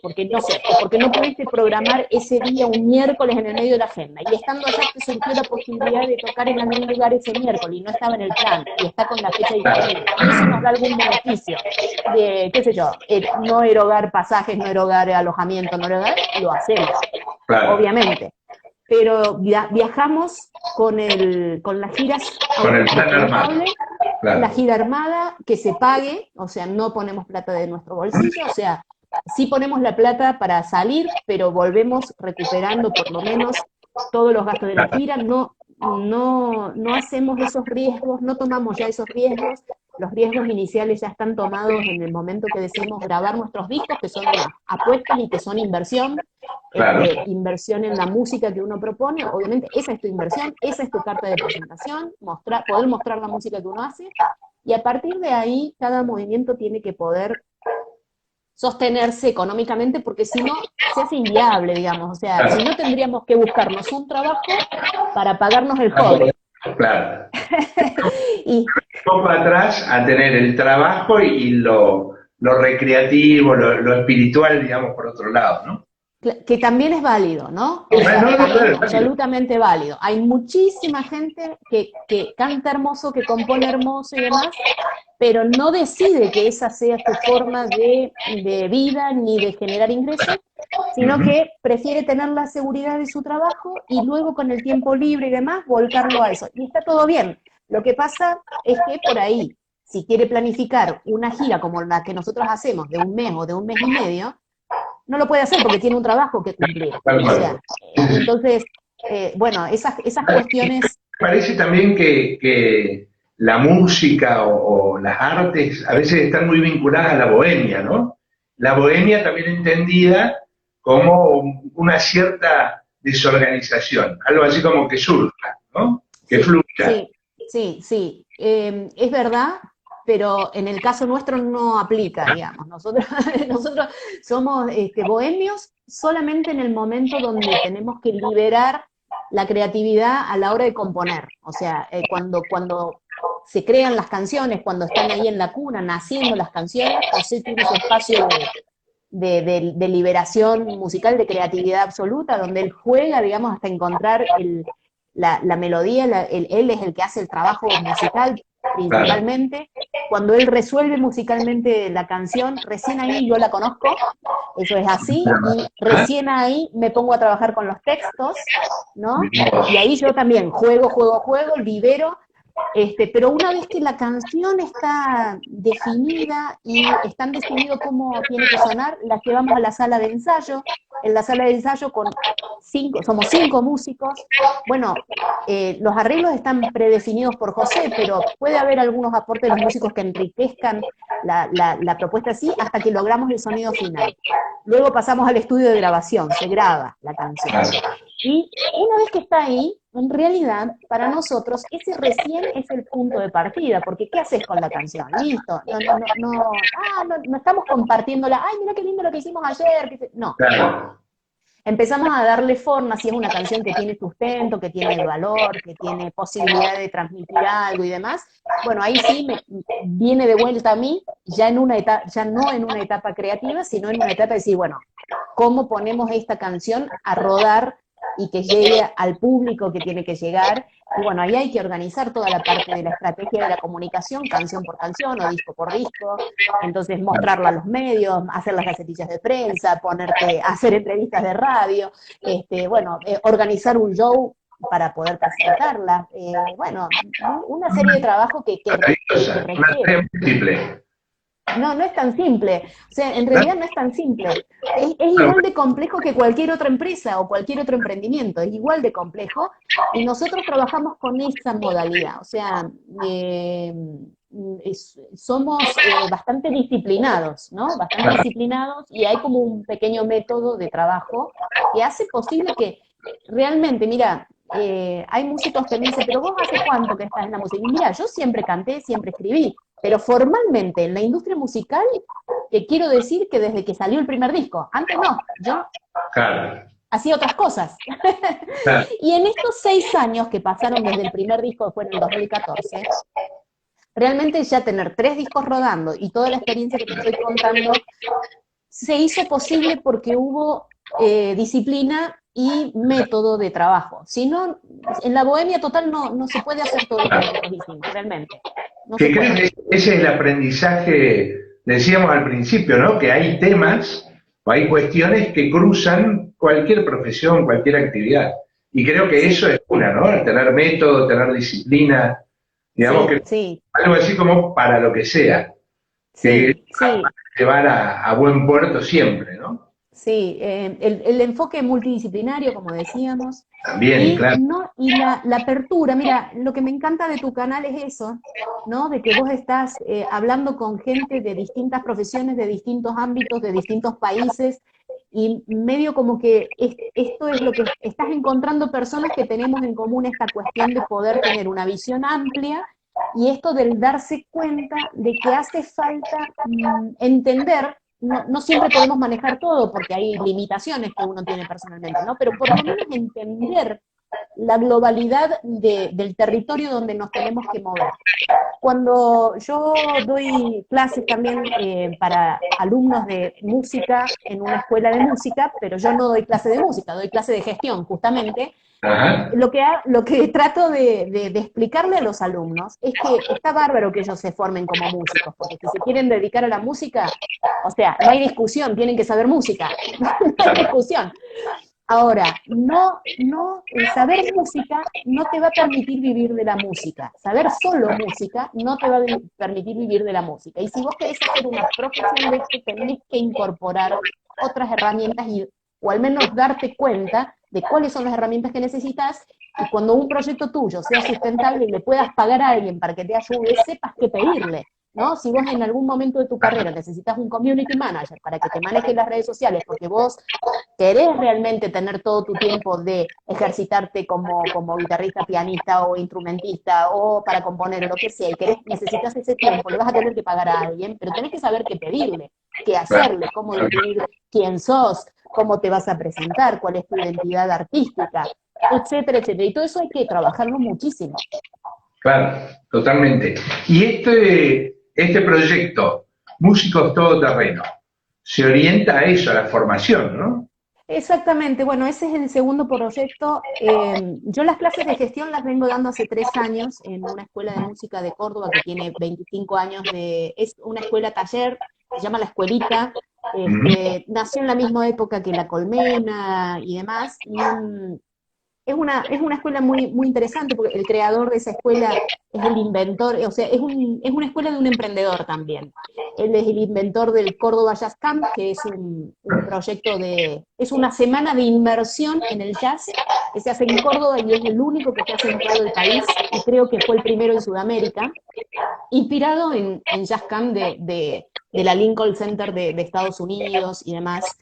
porque no sé, o porque no pudiste programar ese día un miércoles en el medio de la agenda, y estando allá te surgió la posibilidad de tocar en algún lugar ese miércoles y no estaba en el plan, y está con la fecha disponible, y eso nos da algún beneficio de, qué sé yo, no erogar pasajes, no erogar alojamiento, no erogar, lo hacemos, claro. obviamente. Pero viajamos con las giras Con el plan armado. autosustentables, la Claro, gira armada, que se pague, o sea, no ponemos plata de nuestro bolsillo, o sea, sí ponemos la plata para salir, pero volvemos recuperando por lo menos todos los gastos de la claro, gira, no hacemos esos riesgos, no tomamos ya esos riesgos, los riesgos iniciales ya están tomados en el momento que decidimos grabar nuestros discos, que son apuestas y que son inversión, claro, inversión en la música que uno propone, obviamente esa es tu inversión, esa es tu carta de presentación, poder mostrar la música que uno hace, y a partir de ahí cada movimiento tiene que poder sostenerse económicamente, porque si no, se hace inviable, digamos, o sea, si no tendríamos que buscarnos un trabajo para pagarnos el hobby. claro. Y Un poco atrás a tener el trabajo y lo recreativo, lo espiritual, digamos, por otro lado, ¿no? que también es válido, ¿no? O No, sea, no, también claro, es claro. absolutamente válido. Hay muchísima gente que canta hermoso, que compone hermoso y demás, pero no decide que esa sea su forma de vida ni de generar ingresos, sino Ujú. que prefiere tener la seguridad de su trabajo y luego con el tiempo libre y demás volcarlo a eso. Y está todo bien. Lo que pasa es que por ahí, si quiere planificar una gira como la que nosotros hacemos de un mes o de un mes y medio, no lo puede hacer porque tiene un trabajo que cumplir. Tal O cual. sea, entonces, bueno, esas cuestiones, Parece también que la música o las artes a veces están muy vinculadas a la bohemia, ¿no? La bohemia también entendida como una cierta desorganización, algo así como que surja, ¿no? Que sí, fluya. sí, sí, sí, es verdad, pero en el caso nuestro no aplica, digamos. Nosotros, nosotros somos bohemios solamente en el momento donde tenemos que liberar la creatividad a la hora de componer. O sea, cuando se crean las canciones, cuando están ahí en la cuna naciendo las canciones, José tiene su espacio de liberación musical, de creatividad absoluta, donde él juega, digamos, hasta encontrar la melodía, él es el que hace el trabajo musical Claro, principalmente. Cuando él resuelve musicalmente la canción, recién ahí yo la conozco, eso es así, y recién ahí me pongo a trabajar con los textos, ¿no? Y ahí yo también juego, libero, pero una vez que la canción está definida y están definido cómo tiene que sonar, la llevamos a la sala de ensayo. En la sala de ensayo somos 5 músicos. Bueno, los arreglos están predefinidos por José, pero puede haber algunos aportes de los músicos que enriquezcan la propuesta así hasta que logramos el sonido final. Luego pasamos al estudio de grabación, se graba la canción. claro. Y una vez que está ahí, en realidad, para nosotros, ese recién es el punto de partida, porque ¿qué haces con la canción? Listo, no estamos compartiéndola, ay, mira qué lindo lo que hicimos ayer, no, Claro. empezamos a darle forma, si es una canción que tiene sustento, que tiene valor, que tiene posibilidad de transmitir algo y demás, bueno, ahí sí viene de vuelta a mí, ya no en una etapa creativa, sino en una etapa de decir, bueno, ¿cómo ponemos esta canción a rodar y que llegue al público que tiene que llegar? Y bueno, ahí hay que organizar toda la parte de la estrategia de la comunicación, canción por canción o disco por disco, entonces mostrarla a los medios, hacer las gacetillas de prensa, hacer entrevistas de radio, bueno, organizar un show para poder presentarla, bueno, una serie de trabajos que Maravillosa, una requiere. tarea múltiple. No es tan simple. O sea, en realidad no es tan simple. Es igual de complejo que cualquier otra empresa o cualquier otro emprendimiento. Es igual de complejo. Y nosotros trabajamos con esa modalidad. O sea, somos bastante disciplinados, ¿no? Bastante disciplinados y hay como un pequeño método de trabajo que hace posible realmente, mira, hay músicos que me dicen, pero vos hace cuánto que estás en la música. Y mira, yo siempre canté, siempre escribí, pero formalmente en la industria musical, te quiero decir que desde que salió el primer disco, antes no, yo Claro, hacía otras cosas. claro. Y en estos 6 años que pasaron desde el primer disco, que fue en el 2014, realmente ya tener 3 discos rodando y toda la experiencia que te estoy contando, se hizo posible porque hubo disciplina y método de trabajo. Si no, en la bohemia total no se puede hacer todo lo que nosotros hicimos, realmente. No se Que creo puede. que ese es el aprendizaje, decíamos al principio, ¿no? Que hay temas o hay cuestiones que cruzan cualquier profesión, cualquier actividad. Y creo que eso Sí, es una, ¿no? Tener método, tener disciplina, digamos sí, que sí, algo así como para lo que sea, que sí, sí. llevar a buen puerto siempre, ¿no? Sí, el enfoque multidisciplinario, como decíamos, También, y, claro. no, y la apertura. Mira, lo que me encanta de tu canal es eso, ¿no? De que vos estás hablando con gente de distintas profesiones, de distintos ámbitos, de distintos países, y medio como que esto es lo que estás encontrando personas que tenemos en común esta cuestión de poder tener una visión amplia y esto del darse cuenta de que hace falta entender, no siempre podemos manejar todo porque hay limitaciones que uno tiene personalmente, ¿no? Pero por lo menos entender la globalidad del territorio donde nos tenemos que mover. Cuando yo doy clases también para alumnos de música en una escuela de música, pero yo no doy clase de música, doy clase de gestión, justamente, Ajá, lo que trato de explicarle a los alumnos es que está bárbaro que ellos se formen como músicos, porque si se quieren dedicar a la música, o sea, no hay discusión, tienen que saber música, no hay discusión. Ahora, saber música no te va a permitir vivir de la música. Saber solo música no te va a permitir vivir de la música. Y si vos querés hacer una profesión de esto, tenés que incorporar otras herramientas o al menos darte cuenta de cuáles son las herramientas que necesitas y cuando un proyecto tuyo sea sustentable y le puedas pagar a alguien para que te ayude, sepas qué pedirle. ¿No? Si vos en algún momento de tu carrera necesitas un community manager para que te maneje las redes sociales porque vos querés realmente tener todo tu tiempo de ejercitarte como guitarrista, pianista o instrumentista o para componer o lo que sea, y necesitas ese tiempo, le vas a tener que pagar a alguien, pero tenés que saber qué pedirle, qué claro, hacerle, cómo definir quién sos, cómo te vas a presentar, cuál es tu identidad artística, etcétera, etcétera. Y todo eso hay que trabajarlo muchísimo. claro, totalmente. Y este proyecto, Músicos Todoterreno, se orienta a eso, a la formación, ¿no? Exactamente, bueno, ese es el segundo proyecto. Yo las clases de gestión las vengo dando hace 3 años en una escuela de música de Córdoba que tiene 25 años es una escuela taller, se llama La Escuelita, Ujú. nació en la misma época que La Colmena y demás, es una escuela muy interesante porque el creador de esa escuela es el inventor, o sea, es una escuela de un emprendedor también. Él es el inventor del Córdoba Jazz Camp, que es un proyecto es una semana de inmersión en el jazz que se hace en Córdoba y es el único que se hace en todo el país y creo que fue el primero en Sudamérica, inspirado en Jazz Camp de la Lincoln Center de Estados Unidos y demás.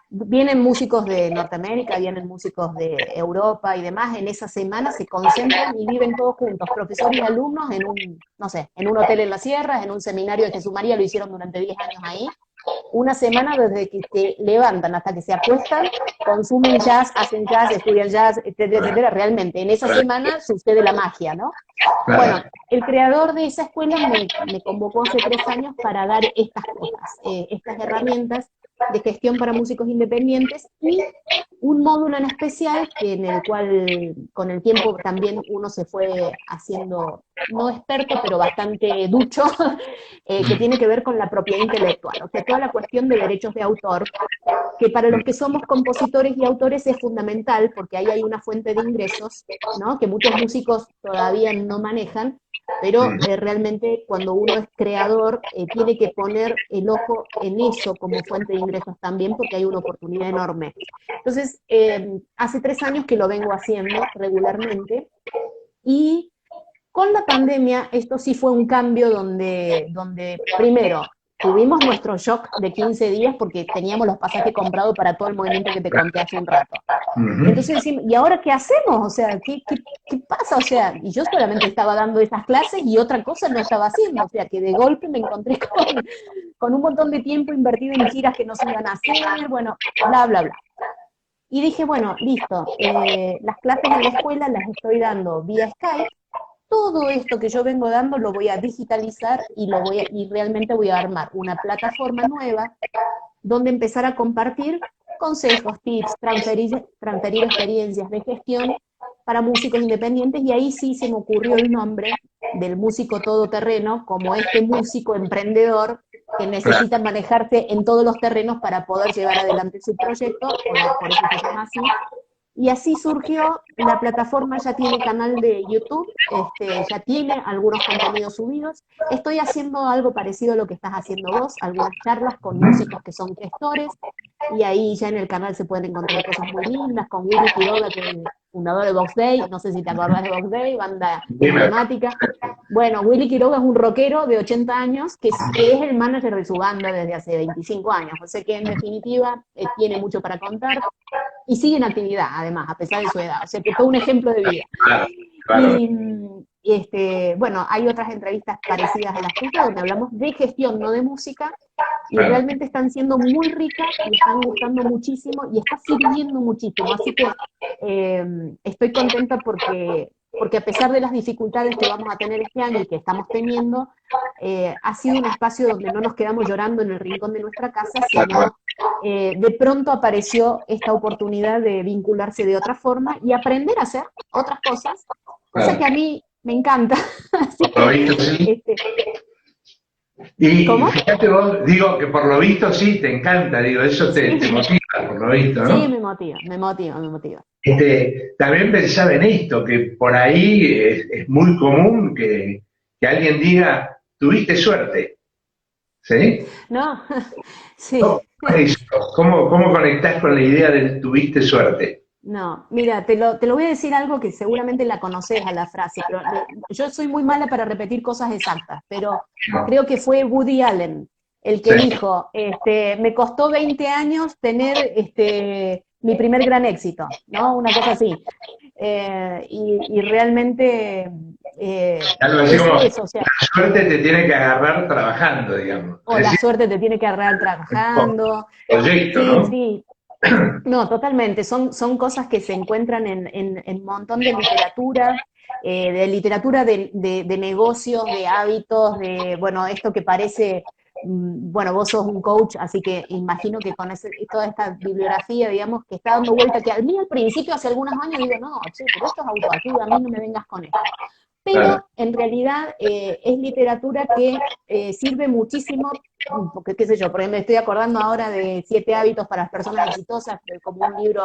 Vienen músicos de Norteamérica, vienen músicos de Europa y demás, en esa semana se concentran y viven todos juntos, profesor y alumnos, en no sé, en un hotel en las sierras, en un seminario de Jesús María, lo hicieron durante 10 años ahí, una semana desde que se levantan hasta que se acuestan, consumen jazz, estudian jazz, etcétera, etcétera, realmente, en esa semana sucede la magia, ¿no? Claro, Bueno, el creador de esa escuela me convocó hace 3 años para dar estas cosas, estas herramientas de gestión para músicos independientes y un módulo en especial que en el cual con el tiempo también uno se fue haciendo, no experto, pero bastante ducho, que tiene que ver con la propiedad intelectual, o sea, toda la cuestión de derechos de autor, que para los que somos compositores y autores es fundamental, porque ahí hay una fuente de ingresos, ¿no? Que muchos músicos todavía no manejan, pero realmente cuando uno es creador tiene que poner el ojo en eso como fuente de ingresos también, porque hay una oportunidad enorme. Entonces, hace 3 años que lo vengo haciendo regularmente, y con la pandemia esto sí fue un cambio donde primero, tuvimos nuestro shock de 15 días porque teníamos los pasajes comprados para todo el movimiento que te conté hace un rato. Entonces decimos, ¿y ahora qué hacemos? O sea, ¿qué pasa? O sea, y yo solamente estaba dando esas clases y otra cosa no estaba haciendo. O sea, que de golpe me encontré con un montón de tiempo invertido en giras que no se iban a hacer, bueno, bla, bla, bla. Y dije, bueno, listo, las clases en la escuela las estoy dando vía Skype. Todo esto que yo vengo dando lo voy a digitalizar y realmente voy a armar una plataforma nueva donde empezar a compartir consejos, tips, transferir experiencias de gestión para músicos independientes, y ahí sí se me ocurrió el nombre del músico todoterreno, como este músico emprendedor que necesita manejarse en todos los terrenos para poder llevar adelante su proyecto, por eso se llama así. Y así surgió, la plataforma ya tiene canal de YouTube, ya tiene algunos contenidos subidos. Estoy haciendo algo parecido a lo que estás haciendo vos, algunas charlas con músicos que son gestores, y ahí ya en el canal se pueden encontrar cosas muy lindas, con Willy Quiroga, que es el fundador de Box Day, no sé si te acordás de Box Day, banda emblemática. Bueno, Willy Quiroga es un rockero de 80 años que es el manager de su banda desde hace 25 años, o sea que en definitiva tiene mucho para contar. Y sigue en actividad, además, a pesar de su edad. O sea, que fue un ejemplo de vida. Claro. Y bueno, hay otras entrevistas parecidas a las tuyas donde hablamos de gestión, no de música, y realmente están siendo muy ricas y están gustando muchísimo y está sirviendo muchísimo. Así que estoy contenta porque a pesar de las dificultades que vamos a tener este año y que estamos teniendo, ha sido un espacio donde no nos quedamos llorando en el rincón de nuestra casa, sino de pronto apareció esta oportunidad de vincularse de otra forma y aprender a hacer otras cosas, cosa que a mí me encanta. Así que, y ¿cómo? Fíjate vos, digo que por lo visto sí, te encanta, digo, eso te motiva, por lo visto, ¿no? Sí, me motiva. También pensaba en esto, que por ahí es muy común que alguien diga, tuviste suerte, ¿sí? No, sí. ¿Cómo conectás con la idea de tuviste suerte? No, mira, te lo voy a decir algo que seguramente la conoces a la frase, pero yo soy muy mala para repetir cosas exactas, pero creo que fue Woody Allen el que dijo, me costó 20 años tener mi primer gran éxito, ¿no? Una cosa así. Y realmente eso, o sea, la suerte te tiene que agarrar trabajando, digamos. O la suerte te tiene que agarrar trabajando. Proyecto, sí, ¿no? Sí. No, totalmente. Son cosas que se encuentran en un montón de literatura de negocios, de hábitos, de, bueno, esto que parece, bueno, vos sos un coach, así que imagino que con toda esta bibliografía, digamos, que está dando vuelta, que a mí al principio, hace algunos años, digo, no, che, pero esto es autoayuda, a mí no me vengas con esto. Pero en realidad es literatura que sirve muchísimo, porque qué sé yo, por ejemplo, me estoy acordando ahora de 7 hábitos para las personas exitosas, como un libro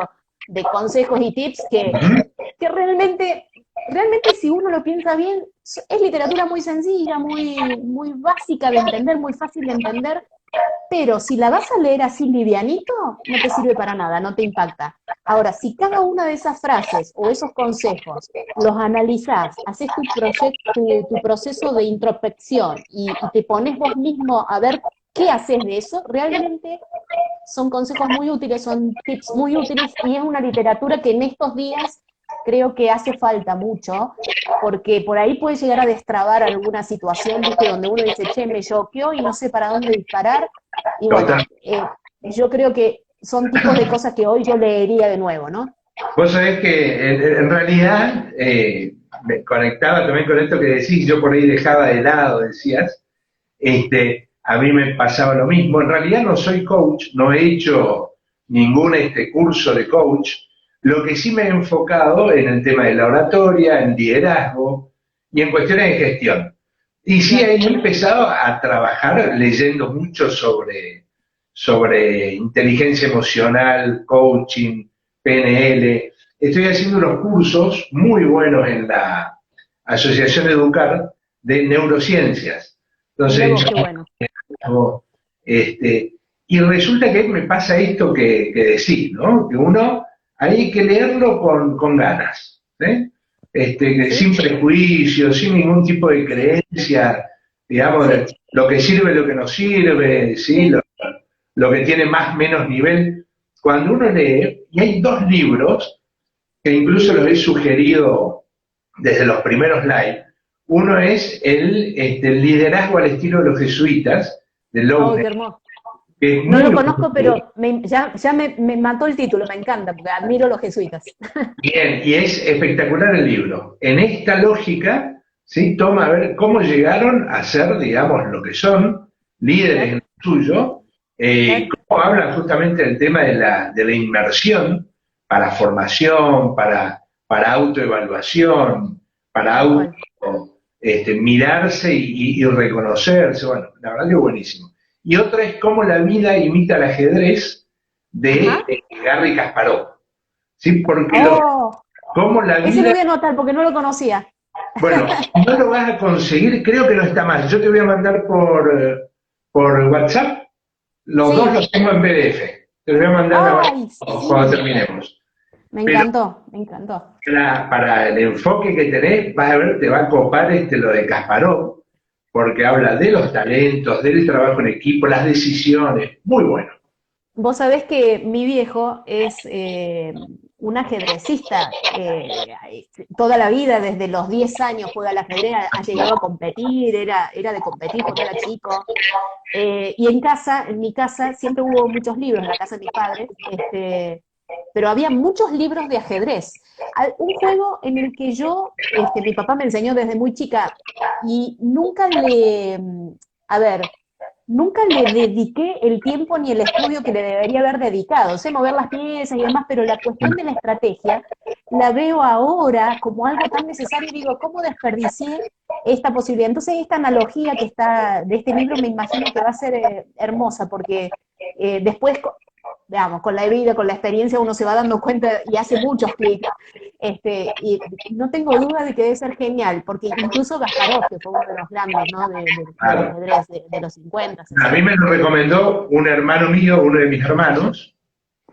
de consejos y tips que realmente si uno lo piensa bien, es literatura muy sencilla, muy básica de entender, muy fácil de entender, pero si la vas a leer así livianito, no te sirve para nada, no te impacta. Ahora, si cada una de esas frases o esos consejos los analizás, haces tu proceso de introspección y te pones vos mismo a ver qué haces de eso, realmente son consejos muy útiles, son tips muy útiles, y es una literatura que en estos días creo que hace falta mucho, porque por ahí puede llegar a destrabar alguna situación, ¿viste? Donde uno dice, che, me choqueó y no sé para dónde disparar, y bueno, yo creo que son tipos de cosas que hoy yo leería de nuevo, ¿no? Vos sabés que en realidad me conectaba también con esto que decís, yo por ahí dejaba de lado, decías, a mí me pasaba lo mismo. En realidad no soy coach, no he hecho ningún curso de coach. Lo que sí me he enfocado en el tema de la oratoria, en liderazgo y en cuestiones de gestión. Y sí he empezado a trabajar leyendo mucho sobre inteligencia emocional, coaching, PNL. Estoy haciendo unos cursos muy buenos en la Asociación Educar de neurociencias. Entonces, y resulta que me pasa esto que decís, ¿no? Que uno hay que leerlo con ganas, ¿sí? Sin prejuicios, sin ningún tipo de creencia, digamos, lo que sirve, lo que no sirve, ¿sí? Lo que tiene más, menos nivel. Cuando uno lee, y hay dos libros que incluso los he sugerido desde los primeros live. Uno es el liderazgo al estilo de los jesuitas, de ¡Oh, Lowney, qué hermoso! que es No lo muy conozco, pero ya me mató el título, me encanta, porque admiro a los jesuitas. bien, y es espectacular el libro. En esta lógica, ¿sí? Toma a ver cómo llegaron a ser, digamos, lo que son, líderes en Claro, lo suyo, claro, cómo hablan justamente del tema de la inmersión para formación, para autoevaluación, para tal cual. mirarse y reconocerse. Bueno, la verdad que es buenísimo. Y otra es cómo la vida imita el ajedrez de Ajá. Garry Kasparov. ¿Sí? Porque Oh, cómo la ese lo vida, voy a anotar porque no lo conocía. bueno, no lo vas a conseguir, creo que no está mal. Yo te voy a mandar por WhatsApp, los dos Sí. los tengo en PDF. Te los voy a mandar ahora Ay, cuando sí. terminemos. Me Pero encantó, me encantó. para el enfoque que tenés, vas a ver, te va a copar lo de Kasparov, porque habla de los talentos, del trabajo en equipo, las decisiones. Muy bueno. Vos sabés que mi viejo es un ajedrecista, toda la vida, desde los 10 años juega al ajedrez, ha llegado a competir, era de competir cuando era chico. Y en mi casa, siempre hubo muchos libros, en la casa de mis padres, pero había muchos libros de ajedrez. Un juego en el que mi papá me enseñó desde muy chica y a ver, nunca le dediqué el tiempo ni el estudio que le debería haber dedicado. Sé mover las piezas y demás, pero la cuestión de la estrategia la veo ahora como algo tan necesario y digo, ¿cómo desperdicié esta posibilidad? Entonces, esta analogía que está de este libro me imagino que va a ser hermosa, porque después, digamos, con la vida, con la experiencia, uno se va dando cuenta y hace muchos clics. Y no tengo duda de que debe ser genial, porque incluso Kasparov, que fue uno de los grandes, ¿no? Del Claro. ajedrez de los 50, A mí 60. me lo recomendó un hermano mío, uno de mis hermanos,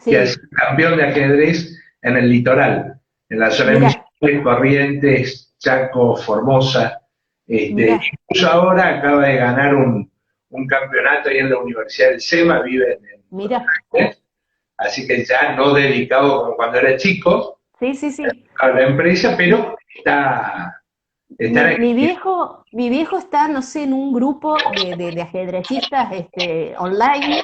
que es Sí, campeón de ajedrez en el litoral, en la zona de mira, Misiones, Corrientes, Chaco, Formosa. mira, Incluso ahora acaba de ganar un campeonato ahí en la Universidad del SEMA, vive en Buenos mira. Aires, así que ya no dedicado como cuando era chico Sí, sí, sí. a la empresa, Mi, pero está mi, en mi viejo, mi viejo está, no sé, en un grupo de ajedrecistas online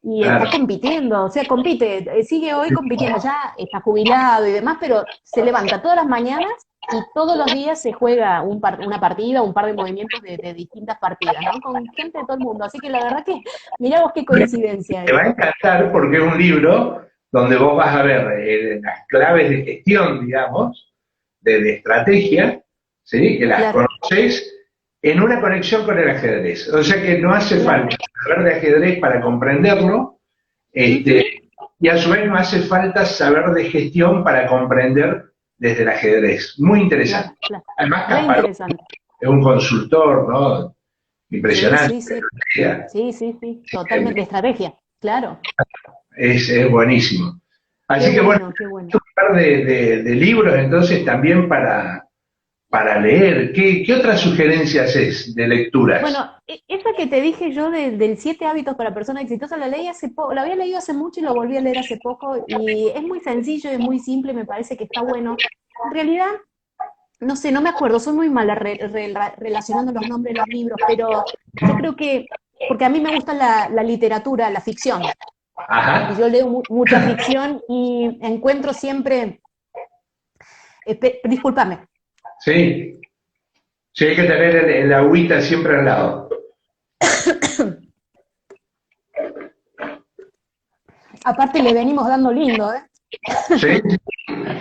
y está claro. compitiendo, o sea, compite, sigue hoy compitiendo, ya está jubilado y demás, pero se levanta todas las mañanas y todos los días se juega una partida, un par de movimientos de distintas partidas, ¿no? Con gente de todo el mundo. Así que la verdad que, mirá vos qué coincidencia Te va a esa. encantar porque es un libro donde vos vas a ver las claves de gestión, digamos, de estrategia, ¿sí? Que las Claro, conoces en una conexión con el ajedrez. O sea que no hace claro. falta saber de ajedrez para comprenderlo, Ujú, y a su vez no hace falta saber de gestión para comprender desde el ajedrez. Muy interesante. claro, claro. Además, Re Kasparov interesante. es un consultor, ¿no? Sí, Impresionante. sí, sí. Sí, sí, sí. Totalmente. De Es, estrategia. Claro. es buenísimo. Qué Así que bueno, bueno, qué bueno. un par de libros entonces también para leer. ¿Qué otras sugerencias es de lecturas? Bueno, esa que te dije yo del 7 hábitos para personas exitosas, la leí hace poco, la había leído hace mucho y lo volví a leer hace poco y es muy sencillo, es muy simple, me parece que está bueno. En realidad, no sé, no me acuerdo, soy muy mala relacionando los nombres de los libros, pero yo creo que, porque a mí me gusta la literatura, la ficción, y Ajá, yo leo mucha ficción y encuentro siempre, discúlpame, sí. Sí, hay que tener el agüita siempre al lado. aparte le venimos dando lindo, ¿eh? ¿Sí?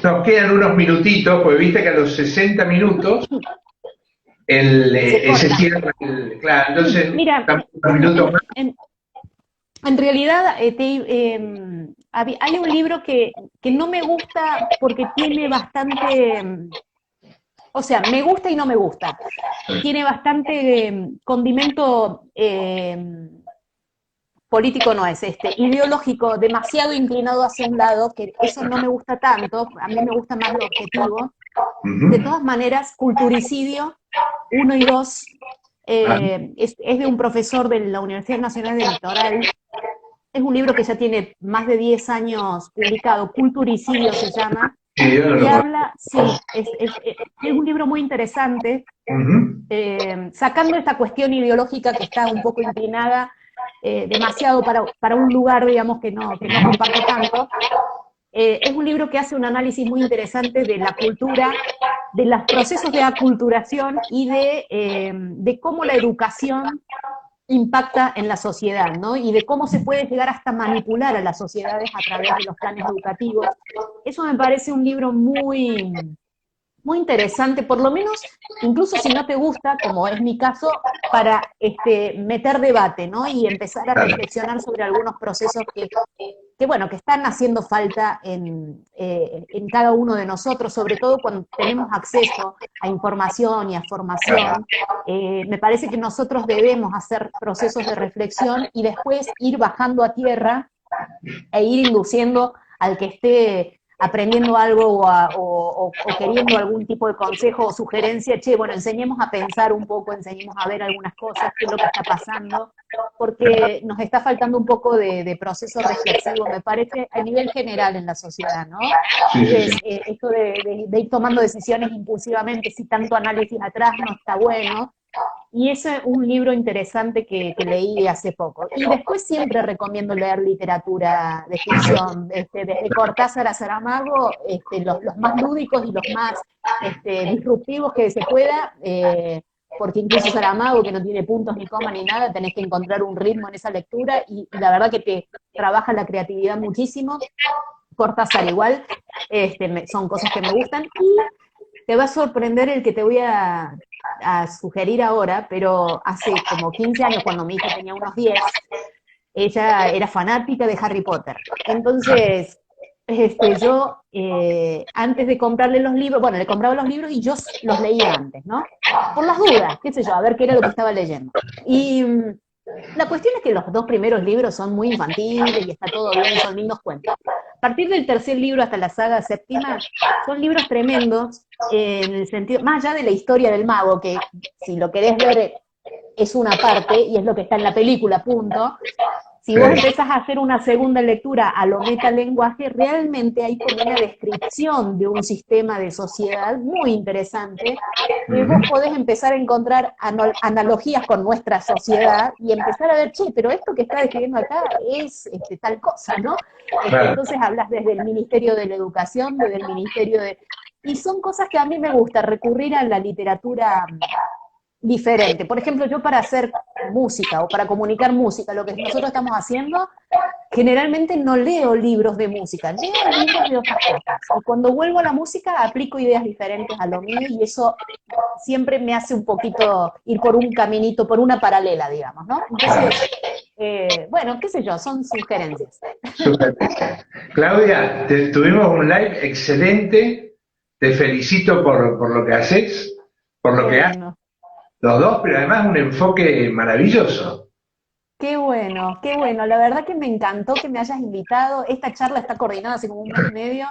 Nos quedan unos minutitos, porque viste que a los 60 minutos Se se corta. cierra claro, entonces Mira, estamos unos minutos más. en realidad hay un libro que no me gusta porque tiene bastante, o sea, me gusta y no me gusta. Tiene bastante condimento político, no es ideológico, demasiado inclinado hacia un lado, que eso no me gusta tanto, a mí me gusta más lo objetivo. De Ujú. todas maneras, Culturicidio 1 y 2 es de un profesor de la Universidad Nacional del Litoral. Es un libro que ya tiene más de 10 años publicado, Culturicidio se llama, Sí, yo no y lo conozco. habla, sí, es un libro muy interesante, Ujú. sacando esta cuestión ideológica que está un poco inclinada demasiado para un lugar, digamos, que no comparto tanto. Es un libro que hace un análisis muy interesante de la cultura, de los procesos de aculturación y de cómo la educación impacta en la sociedad, ¿no? Y de cómo se puede llegar hasta manipular a las sociedades a través de los planes educativos. Eso me parece un libro muy interesante, por lo menos, incluso si no te gusta, como es mi caso, para meter debate, ¿no? Y empezar a Claro. reflexionar sobre algunos procesos bueno, que están haciendo falta en cada uno de nosotros, sobre todo cuando tenemos acceso a información y a formación. Me parece que nosotros debemos hacer procesos de reflexión y después ir bajando a tierra e ir induciendo al que esté aprendiendo algo o queriendo algún tipo de consejo o sugerencia, che, bueno, enseñemos a pensar un poco, enseñemos a ver algunas cosas, qué es lo que está pasando, porque nos está faltando un poco de proceso reflexivo, me parece, a nivel general en la sociedad, ¿no? Sí, sí, sí. Esto de ir tomando decisiones impulsivamente, si tanto análisis atrás no está bueno, y ese es un libro interesante que leí hace poco. Y después siempre recomiendo leer literatura de ficción, desde Cortázar a Saramago, los más lúdicos y los más disruptivos que se pueda, porque incluso Saramago, que no tiene puntos ni comas ni nada, tenés que encontrar un ritmo en esa lectura y la verdad que te trabaja la creatividad muchísimo. Cortázar igual, son cosas que me gustan. Y te va a sorprender el que te voy a sugerir ahora, pero hace como 15 años, cuando mi hija tenía unos 10, ella era fanática de Harry Potter. Entonces, yo, antes de comprarle los libros, bueno, le compraba los libros y yo los leía antes, ¿no? Por las dudas, qué sé yo, a ver qué era lo que estaba leyendo. Y la cuestión es que los dos primeros libros son muy infantiles y está todo bien, son lindos cuentos. A partir del tercer libro hasta la saga séptima, son libros tremendos, en el sentido, más allá de la historia del mago, que si lo querés ver es una parte y es lo que está en la película, punto. Si vos Sí. empezás a hacer una segunda lectura a lo metalenguaje, realmente hay como una descripción de un sistema de sociedad muy interesante, que vos Ujú. podés empezar a encontrar analogías con nuestra sociedad y empezar a ver, che, pero esto que está describiendo acá es tal cosa, ¿no? Claro. Entonces hablas desde el Ministerio de la Educación, desde el Ministerio de... Y son cosas que a mí me gusta, recurrir a la literatura diferente. Por ejemplo, yo para hacer música o para comunicar música, lo que nosotros estamos haciendo, generalmente no leo libros de música, leo libros de otras cosas. Y cuando vuelvo a la música, aplico ideas diferentes a lo mío y eso siempre me hace un poquito ir por un caminito, por una paralela, digamos, ¿no? Claro. Entonces, bueno, qué sé yo, son sugerencias. Súper. Claudia, tuvimos un live excelente. Te felicito por lo que haces, por lo que haces Bueno, los dos, pero además un enfoque maravilloso. qué bueno, qué bueno. La verdad que me encantó que me hayas invitado. Esta charla está coordinada hace como un mes y medio.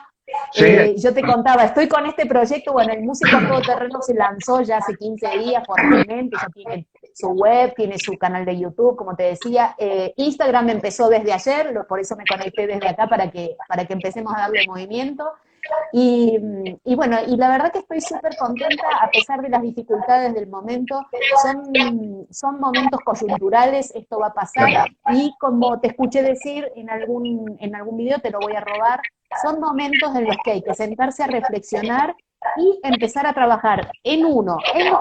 Sí, Yo te contaba, estoy con este proyecto, bueno, el Músico a Todo Terreno se lanzó ya hace 15 días formalmente, ya tiene su web, tiene su canal de YouTube, como te decía. Instagram empezó desde ayer, por eso me conecté desde acá para que empecemos a darle movimiento. Y bueno, y la verdad que estoy súper contenta a pesar de las dificultades del momento. Son momentos coyunturales, esto va a pasar. claro. Y como te escuché decir en algún video, te lo voy a robar, son momentos en los que hay que sentarse a reflexionar y empezar a trabajar en los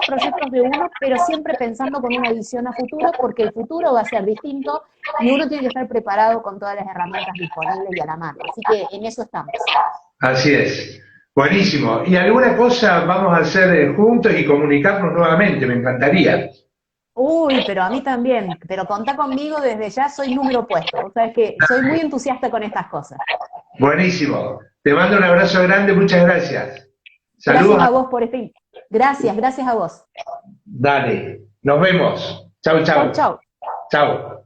proyectos de uno, pero siempre pensando con una visión a futuro, porque el futuro va a ser distinto y uno tiene que estar preparado con todas las herramientas disponibles y a la mano. Así que en eso estamos. Así es. Buenísimo. Y alguna cosa vamos a hacer juntos y comunicarnos nuevamente, me encantaría. Uy, pero a mí también, pero contá conmigo desde ya, soy número puesto. O sea, es que soy muy entusiasta con estas cosas. Buenísimo. Te mando un abrazo grande, muchas gracias. Gracias Saludos. a vos por este... Gracias a vos. Dale. Nos vemos. Chau, Chau, chau. chau. Chau.